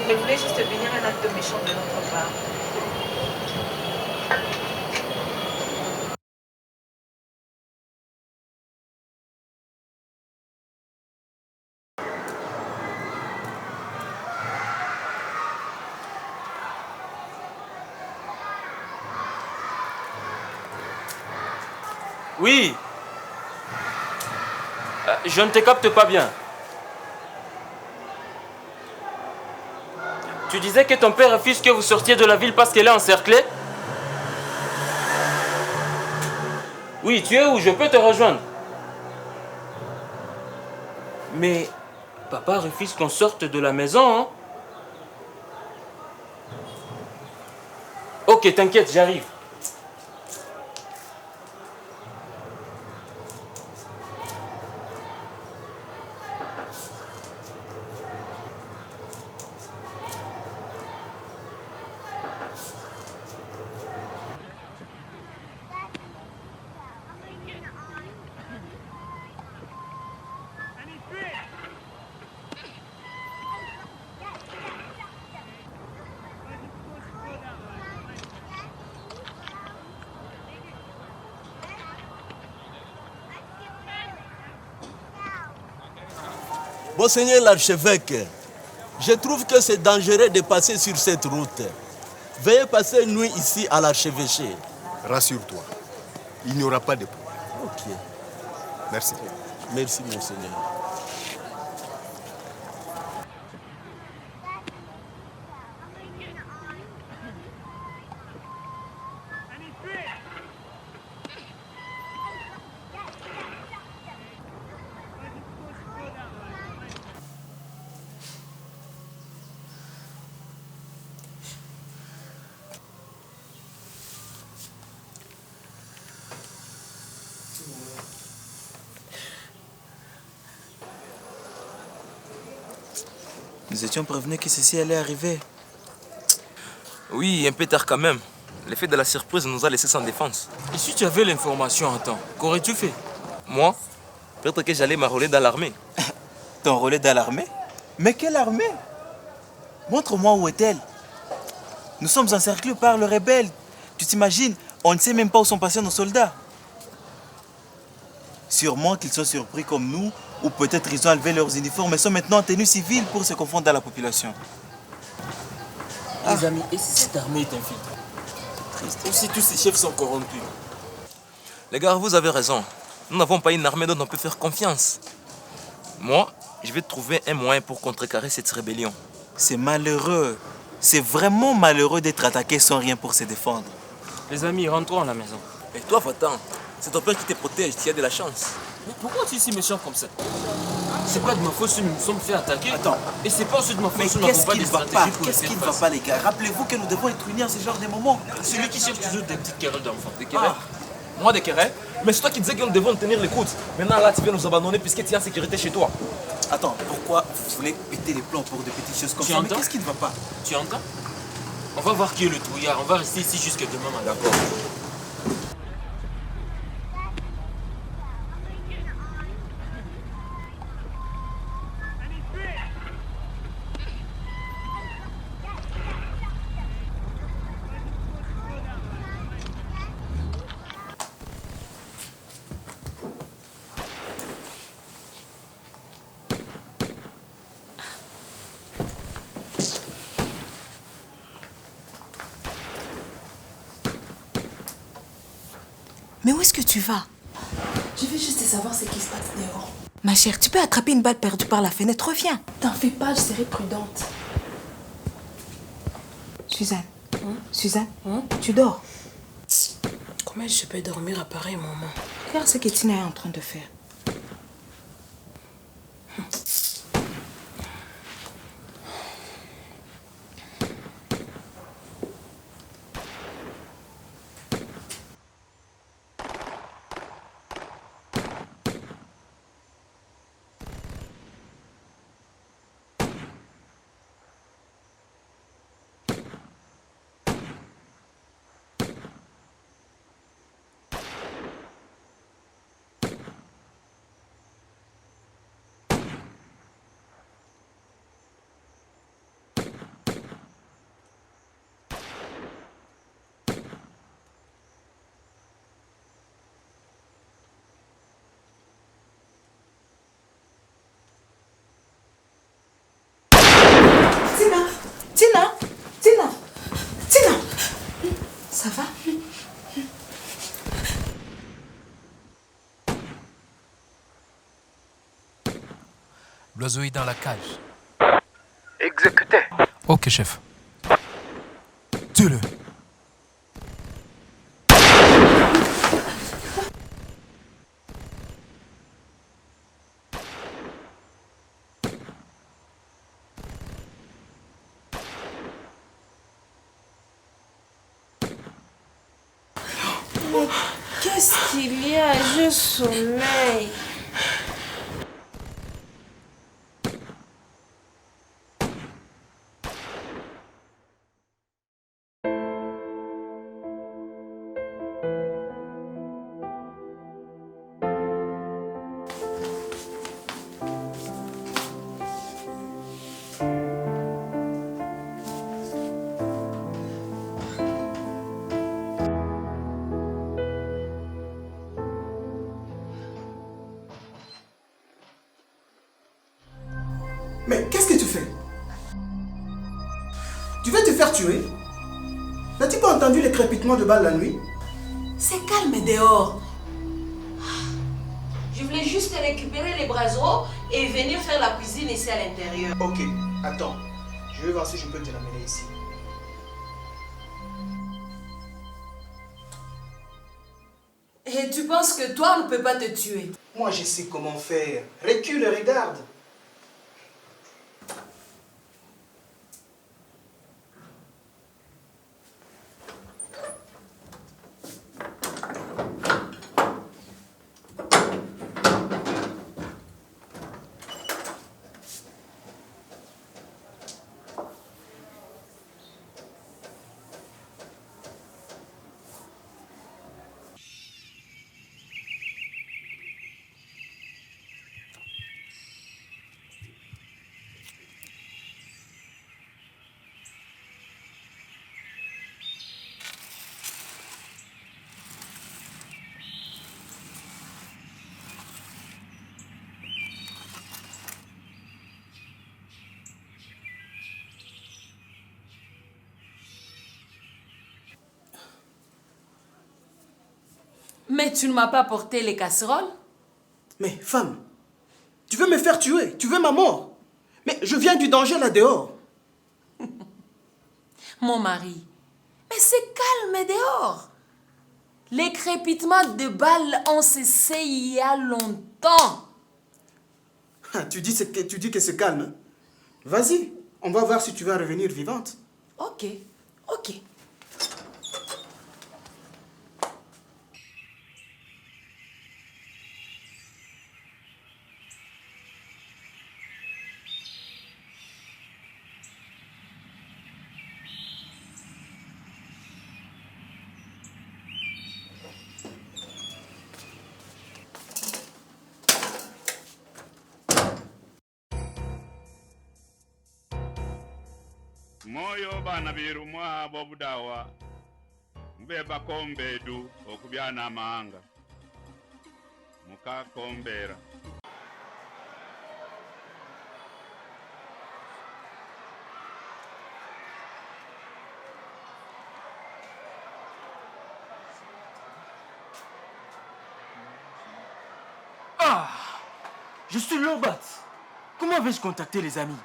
Je voulais juste venir un acte méchant de notre part. Oui. Je ne te capte pas bien. Tu disais que ton père refuse que vous sortiez de la ville parce qu'elle est encerclée? Oui, tu es où? Je peux te rejoindre. Mais papa refuse qu'on sorte de la maison, hein? Ok, t'inquiète, j'arrive. Monseigneur l'archevêque, je trouve que c'est dangereux de passer sur cette route. Veuillez passer une nuit ici à l'archevêché. Rassure-toi, il n'y aura pas de problème. Ok. Merci. Merci, Monseigneur. Nous étions prévenus que ceci allait arriver. Oui, un peu tard quand même. L'effet de la surprise nous a laissé sans défense. Et si tu avais l'information en temps, qu'aurais-tu fait? Moi, peut-être que j'allais m'enrôler dans l'armée. T'enrôler dans l'armée? Mais quelle armée? Montre-moi où est-elle. Nous sommes encerclés par le rebelle. Tu t'imagines, on ne sait même pas où sont passés nos soldats. Sûrement qu'ils sont surpris comme nous, ou peut-être ils ont enlevé leurs uniformes et sont maintenant en tenue civile pour se confondre dans la population. Les amis, et si cette armée est infiltrée? Triste. Ou si tous ces chefs sont corrompus? Les gars, vous avez raison. Nous n'avons pas une armée dont on peut faire confiance. Moi, je vais trouver un moyen pour contrecarrer cette rébellion. C'est malheureux. C'est vraiment malheureux d'être attaqué sans rien pour se défendre. Les amis, rentrons à la maison. Et toi, Vatan, c'est ton père qui te protège, tu as de la chance. Mais pourquoi tu es si méchant comme ça? C'est pas de ma faute si nous nous sommes fait attaquer. Attends. Et c'est pas aussi de ma faute si nous Mais n'avons pas des stratégies pour qu'est-ce qui ne va pas, les gars? Rappelez-vous que nous devons être unis en ce genre de moments. Celui qui cherche toujours des petites querelles d'enfants. Des querelles? Moi, des querelles? Mais c'est toi qui disais que nous devons tenir les coudes. Maintenant, là, tu viens nous abandonner puisque tu es en sécurité chez toi. Attends, pourquoi vous voulez péter les plans pour de petites choses comme ça? Mais qu'est-ce qui ne va pas? Tu entends? On va voir qui est le trouillard. On va rester ici jusque demain, madame. D'accord. Mais où est-ce que tu vas? Je veux juste savoir ce qui se passe dehors. Ma chère, tu peux attraper une balle perdue par la fenêtre, reviens. T'en fais pas, je serai prudente. Suzanne, Suzanne, tu dors? Comment je peux dormir à pareil moment? Regarde ce que Tina est en train de faire. Tina, ça va? L'oiseau est dans la cage. Exécuté. Ok, chef. Tue-le. Qu'est-ce qu'il y a? Je sommeille. Mais qu'est-ce que tu fais? Tu veux te faire tuer? N'as-tu pas entendu les crépitements de balles la nuit? C'est calme dehors. Je voulais juste récupérer les braiseaux et venir faire la cuisine ici à l'intérieur. Ok, attends. Je vais voir si je peux te l'amener ici. Et tu penses que toi, on ne peut pas te tuer? Moi, je sais comment faire. Recule et regarde. Mais tu ne m'as pas porté les casseroles? Mais femme, tu veux me faire tuer? Tu veux ma mort? Mais je viens du danger là dehors. Mon mari, mais c'est calme dehors. Les crépitements de balles ont cessé il y a longtemps. Tu dis que c'est calme. Hein? Vas-y, on va voir si tu vas revenir vivante. Ok, ok. Moyo bana birumwa bobudawa mbeba kombedu okubyana amahanga mukakombera Je suis Lobat. Comment vais-je contacter les amis?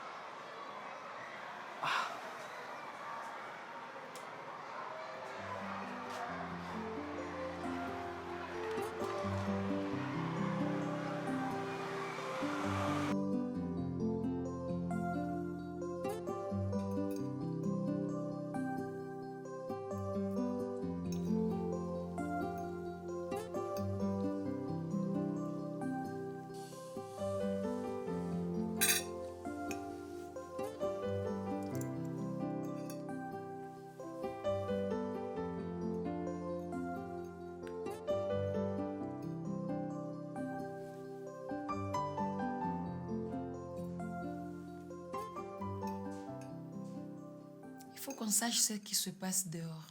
Il faut qu'on sache ce qui se passe dehors.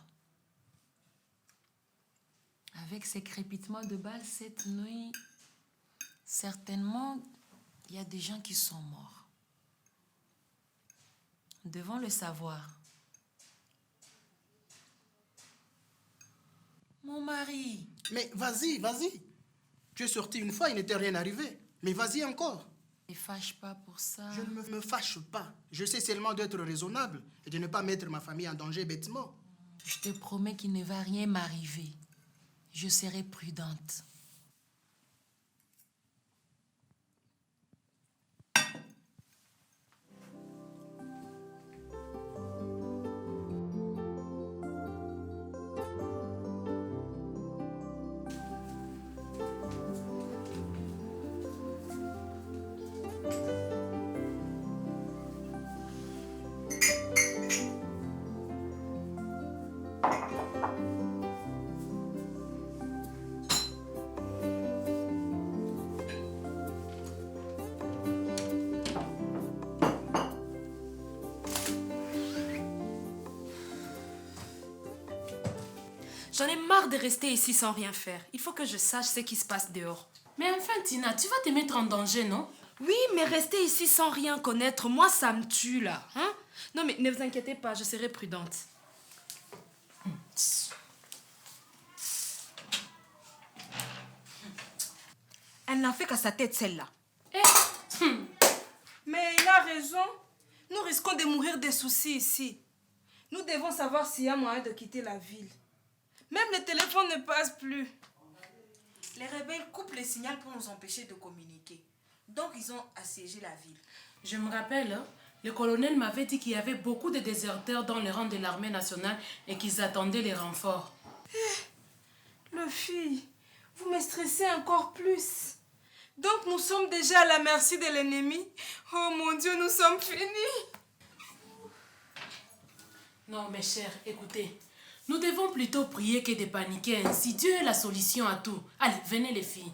Avec ces crépitements de balles cette nuit, certainement, il y a des gens qui sont morts. Nous devons le savoir. Mon mari. Mais vas-y, vas-y. Tu es sorti une fois, il n'était rien arrivé. Mais vas-y encore. Ne fâche pas pour ça. Je ne me fâche pas. Je sais seulement d'être raisonnable et de ne pas mettre ma famille en danger bêtement. Je te promets qu'il ne va rien m'arriver. Je serai prudente. J'en ai marre de rester ici sans rien faire. Il faut que je sache ce qui se passe dehors. Mais enfin, Tina, tu vas te mettre en danger, non? Oui, mais rester ici sans rien connaître, moi, ça me tue, là. Hein? Non, mais ne vous inquiétez pas, je serai prudente. Elle n'en fait qu'à sa tête, celle-là. Mais il a raison. Nous risquons de mourir de soucis ici. Nous devons savoir s'il y a moyen de quitter la ville. Même le téléphone ne passe plus. Les rebelles coupent les signaux pour nous empêcher de communiquer. Donc, ils ont assiégé la ville. Je me rappelle, hein, le colonel m'avait dit qu'il y avait beaucoup de déserteurs dans les rangs de l'armée nationale et qu'ils attendaient les renforts. Le fille, vous me stressez encore plus. Donc, nous sommes déjà à la merci de l'ennemi. Oh mon Dieu, nous sommes finis. Non, mes chers, écoutez. Nous devons plutôt prier que de paniquer ainsi. Dieu est la solution à tout. Allez, venez les filles.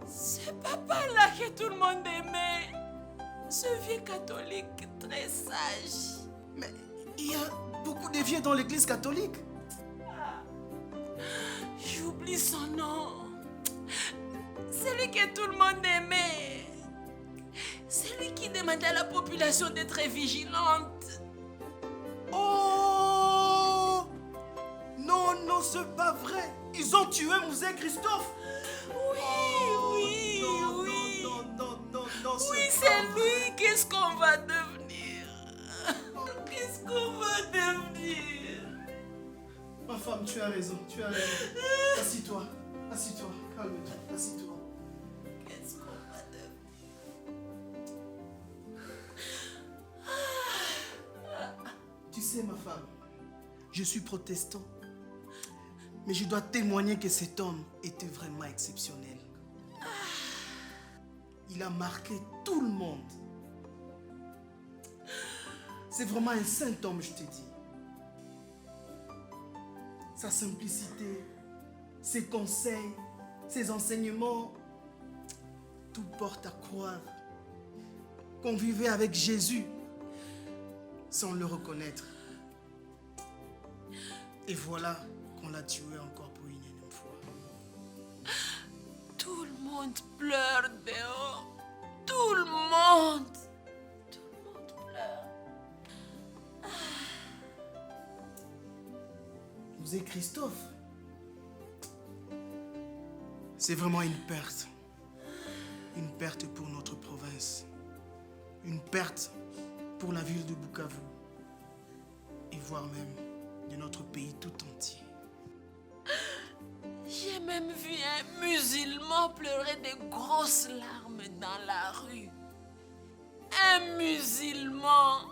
C'est papa-là que tout le monde aimait. Ce vieux catholique très sage. Mais il y a beaucoup de vieux dans l'église catholique. J'oublie son nom. Celui que tout le monde aimait. Celui qui demandait à la population d'être vigilante. Oh, non, c'est pas vrai. Ils ont tué Mouzé Christophe. Oui. Non, oui, c'est lui. Qu'est-ce qu'on va devenir? Qu'est-ce qu'on va devenir? Ma femme, tu as raison. Assis-toi, calme-toi, assis-toi. Qu'est-ce qu'on va devenir? Tu sais, ma femme, je suis protestant, mais je dois témoigner que cet homme était vraiment exceptionnel. Il a marqué tout le monde. C'est vraiment un saint homme, je te dis. Sa simplicité, ses conseils, ses enseignements, tout porte à croire qu'on vivait avec Jésus sans le reconnaître. Et voilà qu'on l'a tué encore pour une énième fois. Tout le monde pleure dehors. Tout le monde pleure. Mouzé Christophe, c'est vraiment une perte. Une perte pour notre province. Une perte pour la ville de Bukavu. Et voire même de notre pays tout entier. J'ai même vu un musulman pleurer de grosses larmes dans la rue. Un musulman.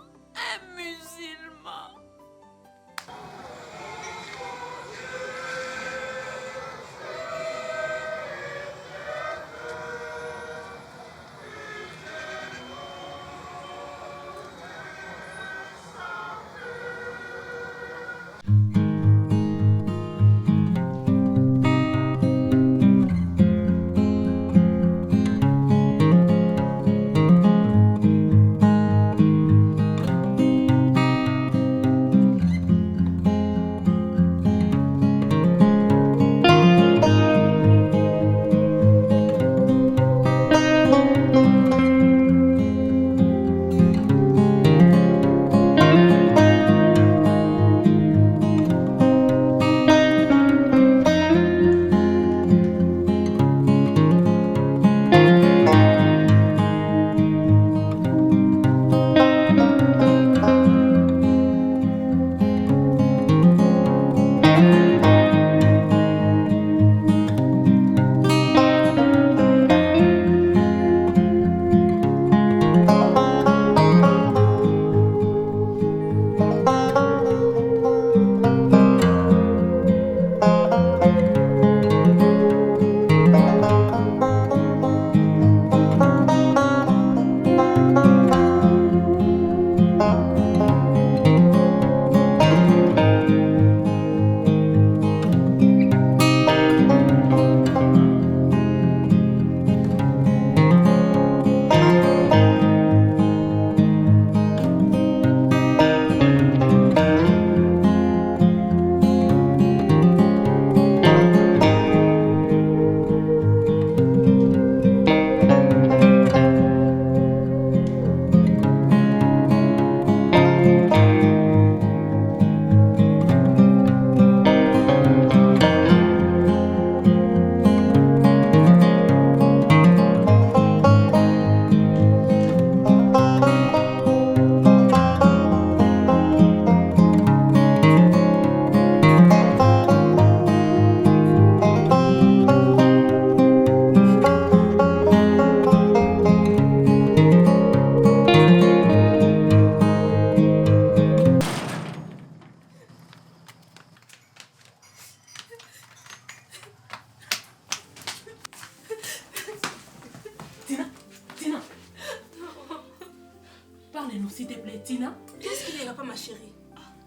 Parle-nous s'il te plaît, Tina. Qu'est-ce qui ne va pas, ma chérie?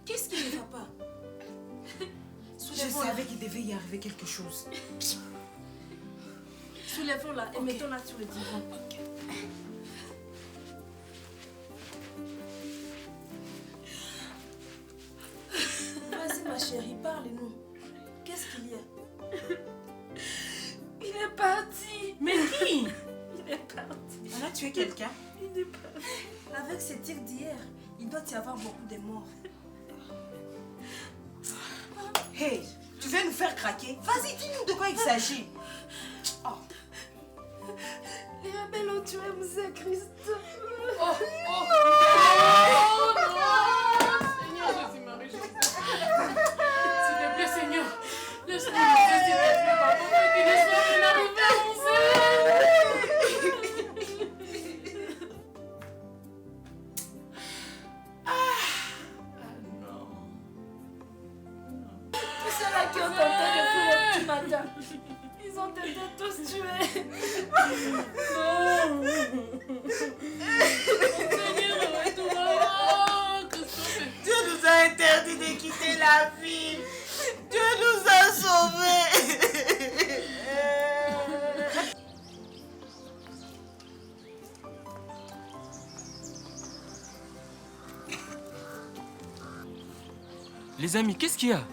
Qu'est-ce qui ne va pas? Je savais qu'il devait y arriver quelque chose. Soulevons-la et mettons-la sur le divan. Vas-y, ma chérie, parle-nous. Qu'est-ce qu'il y a? Il est parti. Mais qui? Il est parti. On a tué quelqu'un? Il est parti. Avec ces tirs d'hier, il doit y avoir beaucoup de morts. Hey, Tu veux nous faire craquer? Vas-y, dis-nous de quoi il s'agit. Oh. Les rebelles ont tué Mzee Christ. Oh, oh, non, Seigneur Jésus-Marie, Joseph. S'il te plaît, Seigneur, laisse-moi passer, s'il te plaît, papa, qu'il laisse-moi rien arriver à Tous ceux-là qui ont tenté de fuir au petit matin, ils ont été tous tués. Dieu nous a interdit de quitter la ville. Dieu nous a sauvés. Les amis, qu'est-ce qu'il y a?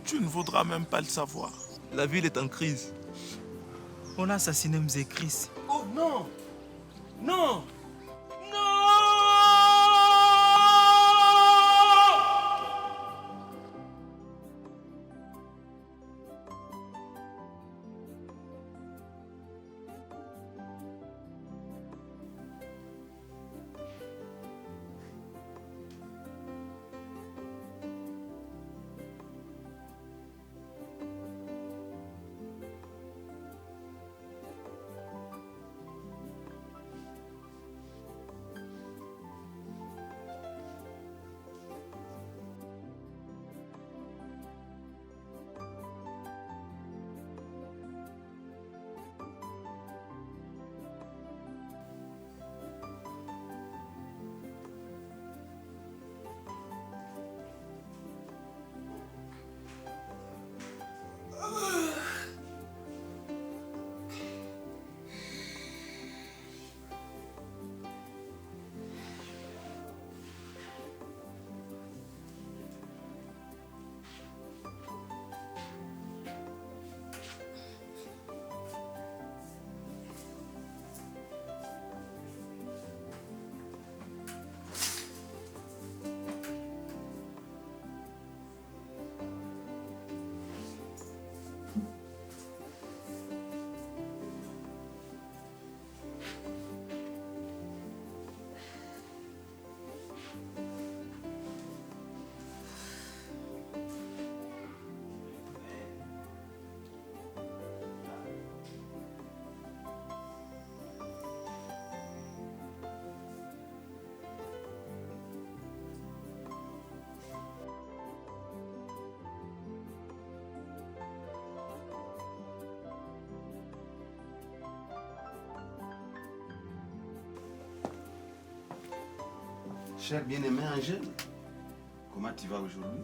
Tu ne voudras même pas le savoir. La ville est en crise. On a assassiné Mzee Chris. Oh non! Non! Cher bien-aimé Angèle, comment tu vas aujourd'hui?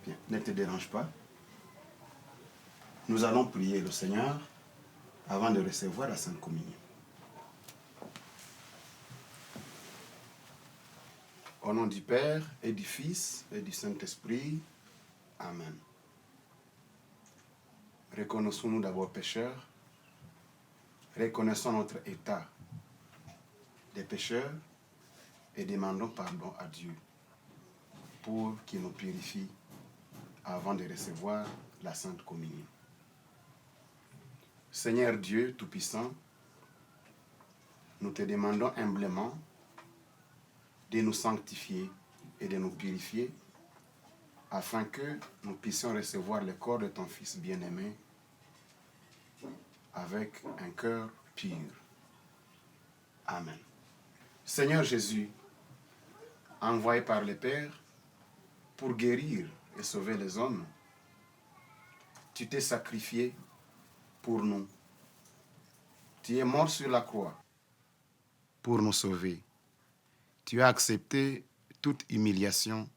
Bien, ne te dérange pas. Nous allons prier le Seigneur avant de recevoir la Sainte Communion. Au nom du Père et du Fils et du Saint-Esprit, Amen. Reconnaissons-nous d'abord pécheurs. Reconnaissons notre état des pécheurs et demandons pardon à Dieu pour qu'il nous purifie avant de recevoir la Sainte Communion. Seigneur Dieu Tout-Puissant, nous te demandons humblement de nous sanctifier et de nous purifier afin que nous puissions recevoir le corps de ton Fils bien-aimé avec un cœur pur. Amen. Seigneur Jésus, envoyé par le Père pour guérir et sauver les hommes, tu t'es sacrifié pour nous. Tu es mort sur la croix pour nous sauver. Tu as accepté toute humiliation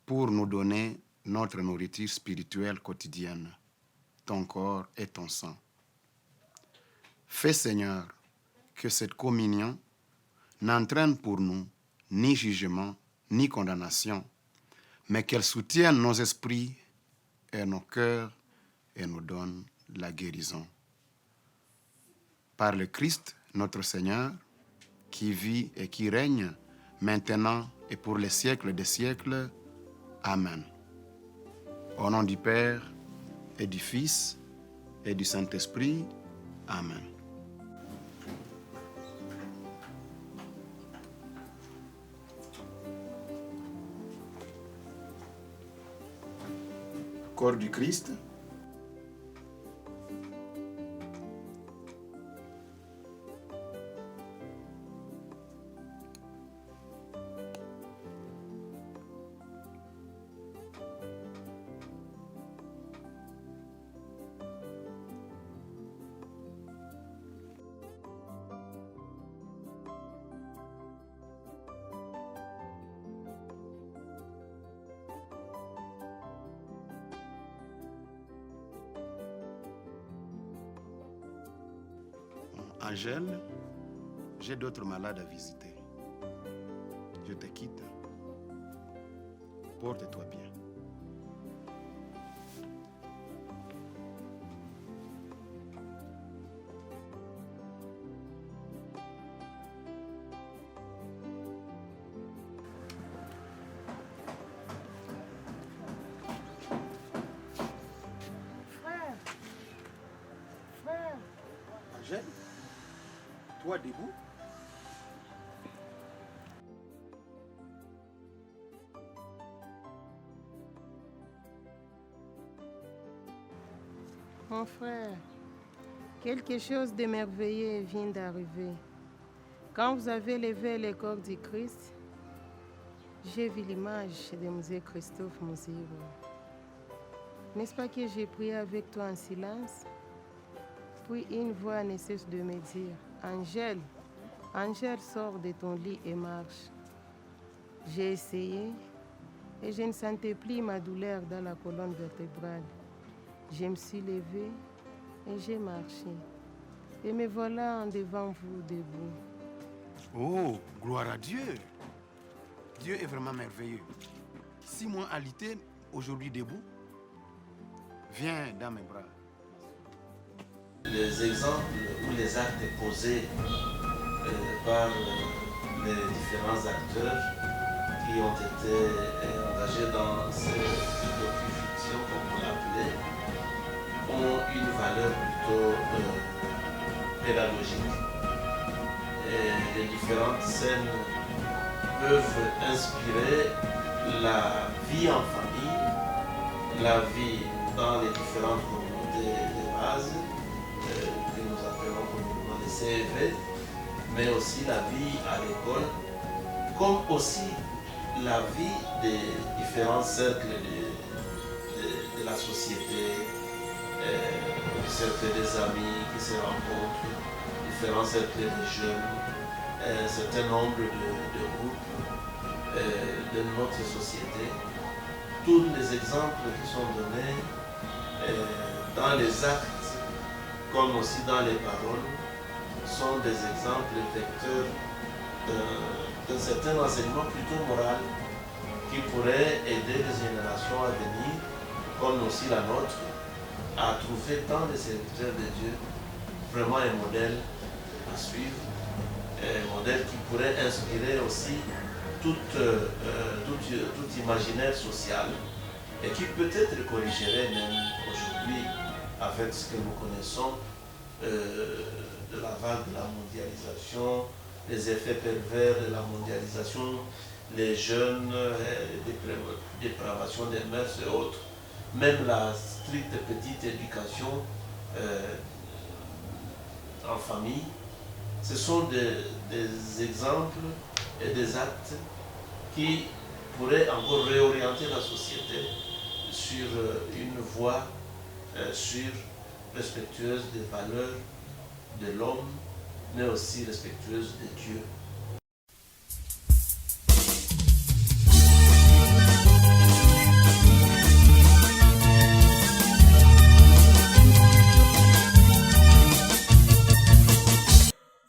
pour nous donner notre nourriture spirituelle quotidienne, ton corps et ton sang. Fais, Seigneur, que cette communion n'entraîne pour nous ni jugement, ni condamnation, mais qu'elle soutienne nos esprits et nos cœurs et nous donne la guérison. Par le Christ, notre Seigneur, qui vit et qui règne maintenant et pour les siècles des siècles. Amen. Au nom du Père et du Fils et du Saint-Esprit. Amen. Corps du Christ. Angèle, j'ai d'autres malades à visiter. Je te quitte. Porte-toi bien. Frère. Angèle, toi debout. Mon frère, quelque chose de merveilleux vient d'arriver. Quand vous avez levé le corps du Christ, j'ai vu l'image de Mzee Christophe Muziro. N'est-ce pas que j'ai prié avec toi en silence? Puis une voix ne cesse de me dire, Angèle, Angèle, sors de ton lit et marche. J'ai essayé et je ne sentais plus ma douleur dans la colonne vertébrale. Je me suis levée et j'ai marché. Et me voilà devant vous debout. Oh, gloire à Dieu. Dieu est vraiment merveilleux. 6 mois alité, aujourd'hui debout. Viens dans mes bras. Les exemples ou les actes posés par les différents acteurs qui ont été engagés dans ces docu-fictions, comme on l'appelait, ont une valeur plutôt pédagogique. Et les différentes scènes peuvent inspirer la vie en famille, la vie dans les différentes communautés de base, que nous appelons communément les CFV, mais aussi la vie à l'école, comme aussi la vie des différents cercles de la société, le cercle des amis qui se rencontrent, différents cercles de jeunes, un certain nombre de groupes de notre société. Tous les exemples qui sont donnés dans les actes comme aussi dans les paroles sont des exemples vecteurs d'un certain enseignement plutôt moral qui pourrait aider les générations à venir, comme aussi la nôtre, à trouver dans les serviteurs de Dieu vraiment un modèle à suivre, un modèle qui pourrait inspirer aussi tout imaginaire social et qui peut-être corrigerait même aujourd'hui avec ce que nous connaissons de la vague de la mondialisation, les effets pervers de la mondialisation, les jeunes, dépravation des mœurs et autres, même la stricte petite éducation en famille. Ce sont des exemples et des actes qui pourraient encore réorienter la société sur une voie respectueuse des valeurs de l'homme, mais aussi respectueuse de Dieu.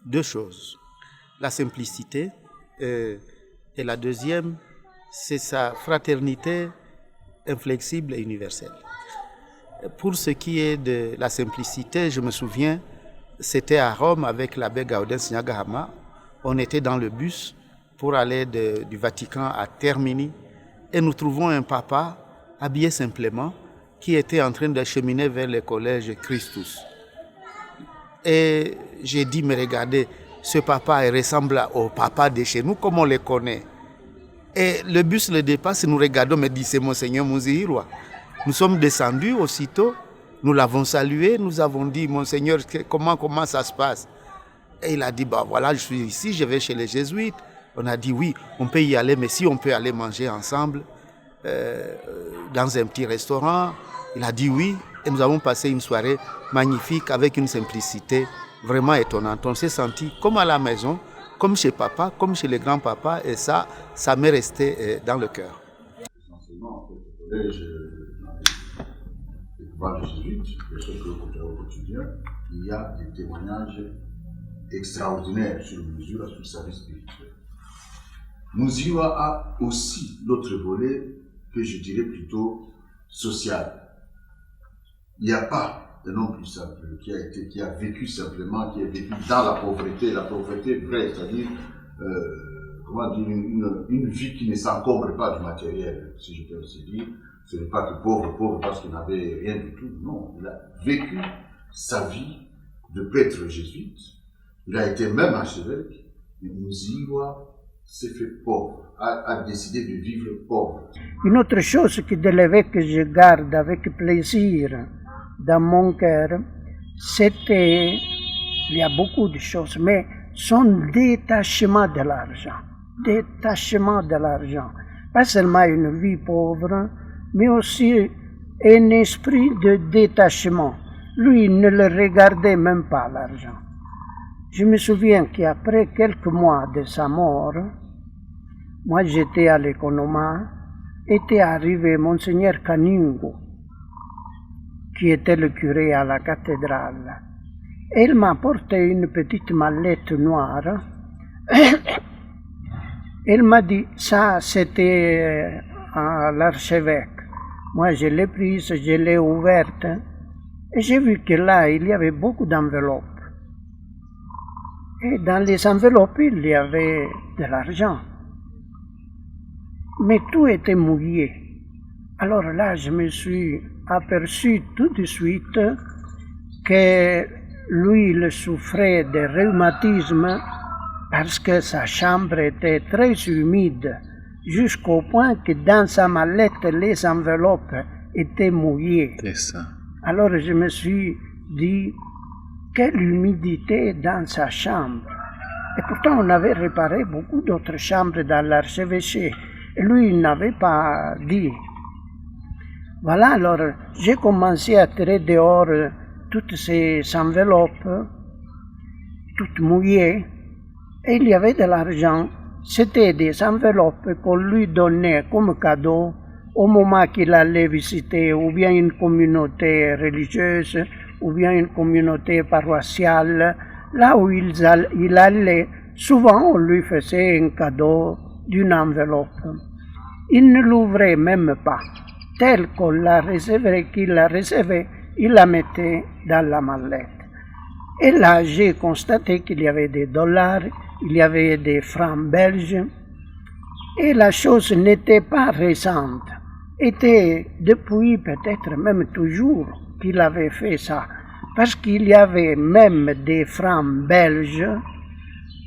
Deux choses. La simplicité et la deuxième, c'est sa fraternité inflexible et universelle. Pour ce qui est de la simplicité, je me souviens, c'était à Rome avec l'abbé Gaudens Nyagahama. On était dans le bus pour aller du Vatican à Termini et nous trouvons un papa habillé simplement qui était en train d'acheminer vers le collège Christus. Et j'ai dit, mais regardez, ce papa il ressemble au papa de chez nous comme on le connaît. Et le bus le dépasse, nous regardons, mais dit, c'est Monseigneur Munzihirwa. Nous sommes descendus aussitôt, nous l'avons salué, nous avons dit, Monseigneur, comment ça se passe? Et il a dit, bah voilà, je suis ici, je vais chez les jésuites. On a dit, oui, on peut y aller, mais si on peut aller manger ensemble dans un petit restaurant. Il a dit oui, et nous avons passé une soirée magnifique avec une simplicité vraiment étonnante. On s'est senti comme à la maison, comme chez papa, comme chez les grands-papas, et ça m'est resté dans le cœur. Essentiellement, en fait, au collège, dans les jésuites, les choses que vous faites au quotidien, il y a des témoignages extraordinaires sur mesure sur le service spirituel. Munzihirwa a aussi d'autres volets que je dirais plutôt social. Il n'y a pas un homme plus simple qui a vécu simplement, qui a vécu dans la pauvreté vraie, c'est-à-dire une vie qui ne s'encombre pas du matériel, si je peux ainsi dire. Ce n'est pas que pauvre parce qu'il n'avait rien du tout. Non, il a vécu sa vie de prêtre jésuite. Il a été même archevêque. Et Munzihirwa s'est fait pauvre, a décidé de vivre pauvre. Une autre chose que de l'évêque que je garde avec plaisir dans mon cœur, c'était, il y a beaucoup de choses, mais son détachement de l'argent. Détachement de l'argent. Pas seulement une vie pauvre, mais aussi un esprit de détachement. Lui, il ne le regardait même pas, l'argent. Je me souviens qu'après quelques mois de sa mort, moi j'étais à l'Economa, était arrivé Monseigneur Caningo, qui était le curé à la cathédrale. Et il m'a apporté une petite mallette noire. Il m'a dit, ça c'était à l'archevêque. Moi je l'ai prise, je l'ai ouverte, et j'ai vu que là il y avait beaucoup d'enveloppes. Et dans les enveloppes, il y avait de l'argent. Mais tout était mouillé. Alors là, je me suis aperçu tout de suite que lui, il souffrait de rhumatisme parce que sa chambre était très humide, jusqu'au point que dans sa mallette, les enveloppes étaient mouillées. C'est ça. Alors je me suis dit, quelle humidité dans sa chambre. Et pourtant, on avait réparé beaucoup d'autres chambres dans l'archevêché. Et lui, il n'avait pas dit. Voilà, alors j'ai commencé à tirer dehors toutes ces enveloppes, toutes mouillées, et il y avait de l'argent. C'était des enveloppes qu'on lui donnait comme cadeau au moment qu'il allait visiter ou bien une communauté religieuse, ou bien une communauté paroissiale, là où il allait, souvent on lui faisait un cadeau d'une enveloppe. Il ne l'ouvrait même pas. Tel qu'on l'a réservé, qu'il l'a réservé, il la mettait dans la mallette. Et là, j'ai constaté qu'il y avait des dollars, il y avait des francs belges, et la chose n'était pas récente, était depuis peut-être même toujours qu'il avait fait ça, parce qu'il y avait même des francs belges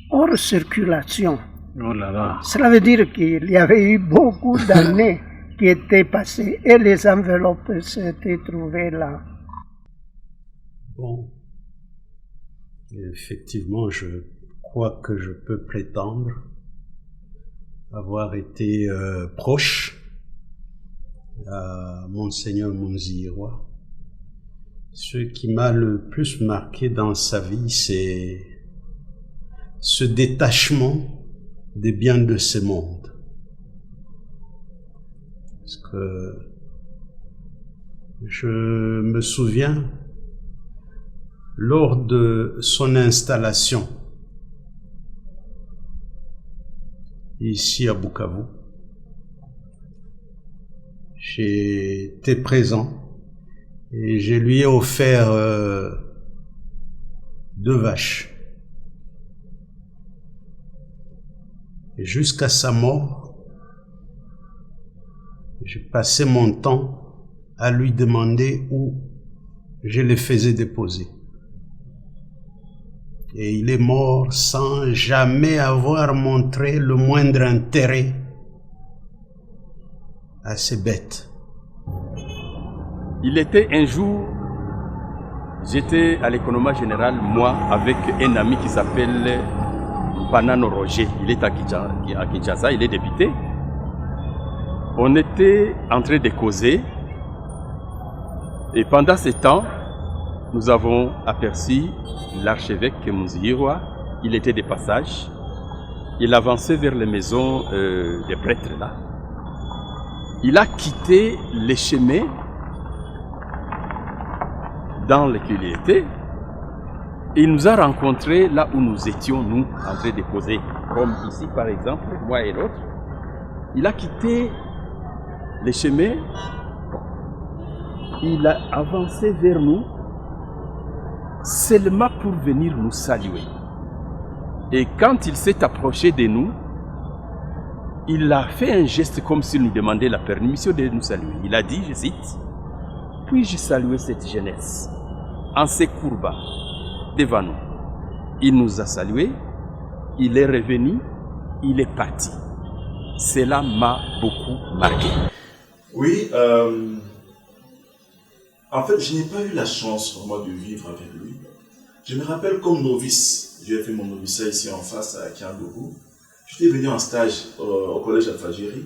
hors circulation. Oh là là. Cela veut dire qu'il y avait eu beaucoup d'années qui étaient passées et les enveloppes s'étaient trouvées là. Bon, effectivement, je crois que je peux prétendre avoir été proche à Monseigneur Munzihirwa. Ce qui m'a le plus marqué dans sa vie, c'est ce détachement des biens de ce monde. Parce que je me souviens, lors de son installation ici à Bukavu, j'étais présent et je lui ai offert 2 vaches. Jusqu'à sa mort, je passais mon temps à lui demander où je le faisais déposer. Et il est mort sans jamais avoir montré le moindre intérêt à ces bêtes. Il était un jour, j'étais à l'économie générale, moi, avec un ami qui s'appelle Banano Roger. Il est à Kinshasa, il est député. On était en train de causer. Et pendant ce temps, nous avons aperçu l'archevêque Muzirwa. Il était de passage. Il avançait vers les maisons des prêtres là. Il a quitté les chemins dans lesquels il était. Et il nous a rencontrés là où nous étions, nous, en train de causer. Comme ici, par exemple, moi et l'autre. Il a quitté les chemins. Il a avancé vers nous seulement pour venir nous saluer. Et quand il s'est approché de nous, il a fait un geste comme s'il nous demandait la permission de nous saluer. Il a dit, je cite, « Puis-je saluer cette jeunesse en se courbant devant nous ?» Il nous a salués, il est revenu, il est parti. Cela m'a beaucoup marqué. Oui, en fait, je n'ai pas eu la chance vraiment de vivre avec lui. Je me rappelle comme novice, j'ai fait mon noviciat ici en face à Kiandougou. J'étais venu en stage au collège Alfagiri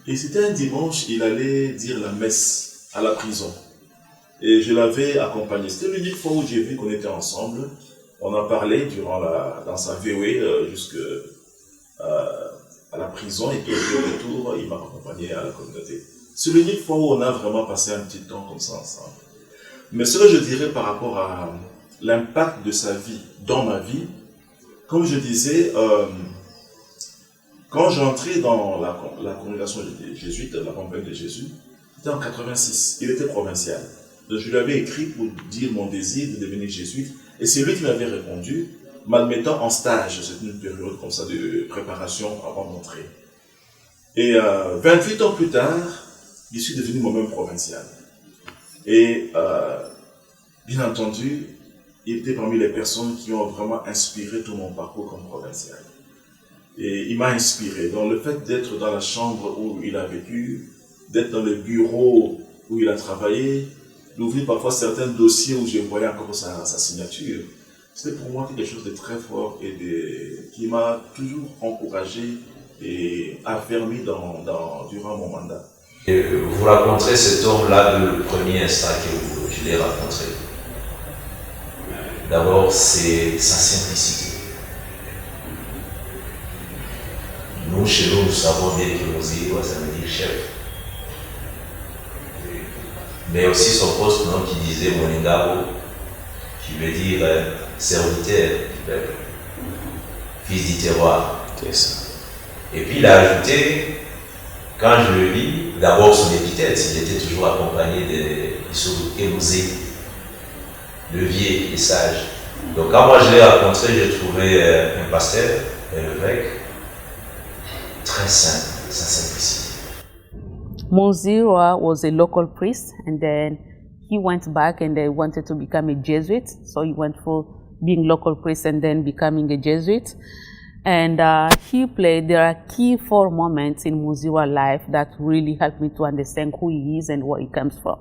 et c'était un dimanche, il allait dire la messe à la prison. Et je l'avais accompagné. C'était l'unique fois où j'ai vu qu'on était ensemble. On a parlé dans sa VOE jusqu'à la prison et puis au retour, il m'a accompagné à la communauté. C'est l'unique fois où on a vraiment passé un petit temps comme ça ensemble. Mais ce que je dirais par rapport à l'impact de sa vie dans ma vie, comme je disais, quand j'entrais dans la congrégation des jésuites, la compagnie de Jésus, c'était en 86, il était provincial. Donc je lui avais écrit pour dire mon désir de devenir jésuite, et c'est lui qui m'avait répondu, m'admettant en stage, c'était une période comme ça de préparation avant d'entrer. Et 28 ans plus tard, je suis devenu moi-même provincial. Et bien entendu, il était parmi les personnes qui ont vraiment inspiré tout mon parcours comme provincial. Et il m'a inspiré. Donc le fait d'être dans la chambre où il a vécu, d'être dans le bureau où il a travaillé, d'ouvrir parfois certains dossiers où je voyais encore sa signature, c'était pour moi quelque chose de très fort et qui m'a toujours encouragé et affermi durant mon mandat. Et vous rencontrez cet homme-là le premier instant que je l'ai rencontré. D'abord, c'est sa simplicité. Nous, chez nous, nous savons bien que Muzirwa, ça veut dire chef. Mais aussi son poste nom qui disait Moningabo, qui veut dire serviteur du peuple, fils du terroir. Et puis il a ajouté, quand je le lis, d'abord son épithète, il était toujours accompagné de Émouzé, le vieux et sage. Donc quand moi je l'ai rencontré, j'ai trouvé un pasteur, un évêque, très simple, sa simplicité. Muzirwa was a local priest, and then he went back and they wanted to become a Jesuit. So he went for being local priest and then becoming a Jesuit. And there are key 4 moments in Muzirwa's life that really helped me to understand who he is and where he comes from.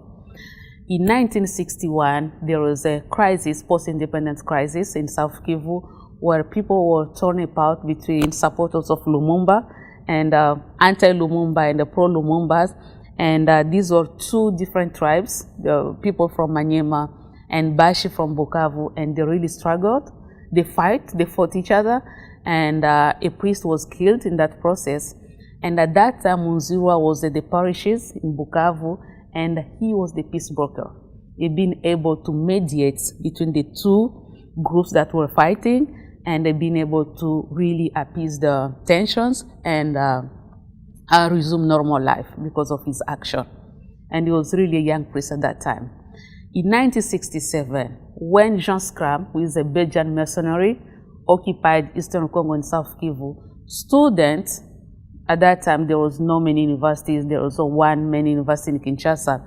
In 1961, there was a crisis, post-independence crisis in South Kivu, where people were torn apart between supporters of Lumumba and anti-Lumumba and the pro-Lumumbas. And these were 2 different tribes, the people from Maniema and Bashi from Bukavu, and they really struggled. They fought each other, and a priest was killed in that process. And at that time, Muzirwa was at the parishes in Bukavu, and he was the peace broker. He'd been able to mediate between the 2 groups that were fighting, and they've been able to really appease the tensions and resume normal life because of his action. And he was really a young priest at that time. In 1967, when Jean Scram, who is a Belgian mercenary, occupied Eastern Congo and South Kivu, students, at that time there was no many universities, there was one main university in Kinshasa.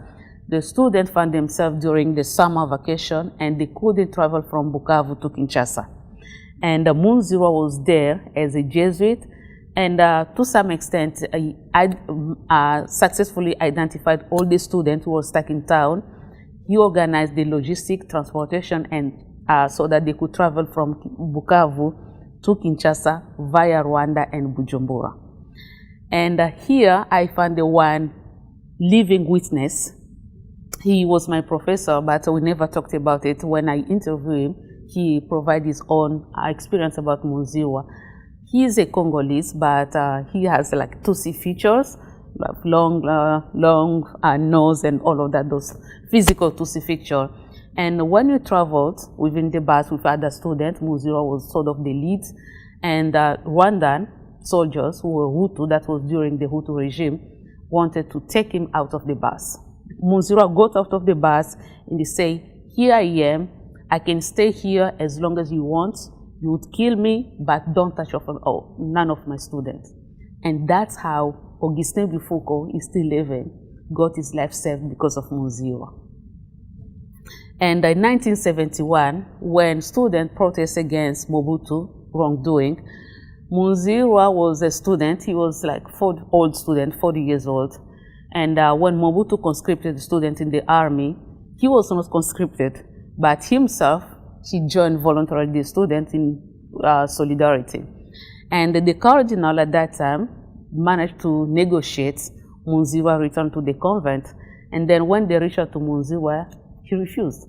The students found themselves during the summer vacation and they couldn't travel from Bukavu to Kinshasa. And Munziwa was there as a Jesuit, and to some extent successfully identified all the students who were stuck in town. He organized the logistic transportation and so that they could travel from Bukavu to Kinshasa via Rwanda and Bujumbura. And here I found the one living witness. He was my professor, but we never talked about it. When I interviewed him, he provided his own experience about Munziwa. He is a Congolese, but he has like Tutsi features, like long nose and all of that, those physical Tutsi features. And when we traveled within the bus with other students, Munziwa was sort of the lead, and Rwandan soldiers who were Hutu, that was during the Hutu regime, wanted to take him out of the bus. Munziwa got out of the bus and they say, "Here I am, I can stay here as long as you want. You would kill me, but don't touch none of my students." And that's how Augustin Bifuko is still living, got his life saved because of Munziwa. And in 1971, when students protested against Mobutu wrongdoing, Munziwa was a student. He was like old student, 40 years old. And when Mobutu conscripted the student in the army, he was not conscripted, but himself, he joined voluntarily the student in solidarity. And the cardinal at that time managed to negotiate Munziwa return to the convent. And then when they reached out to Munziwa, he refused.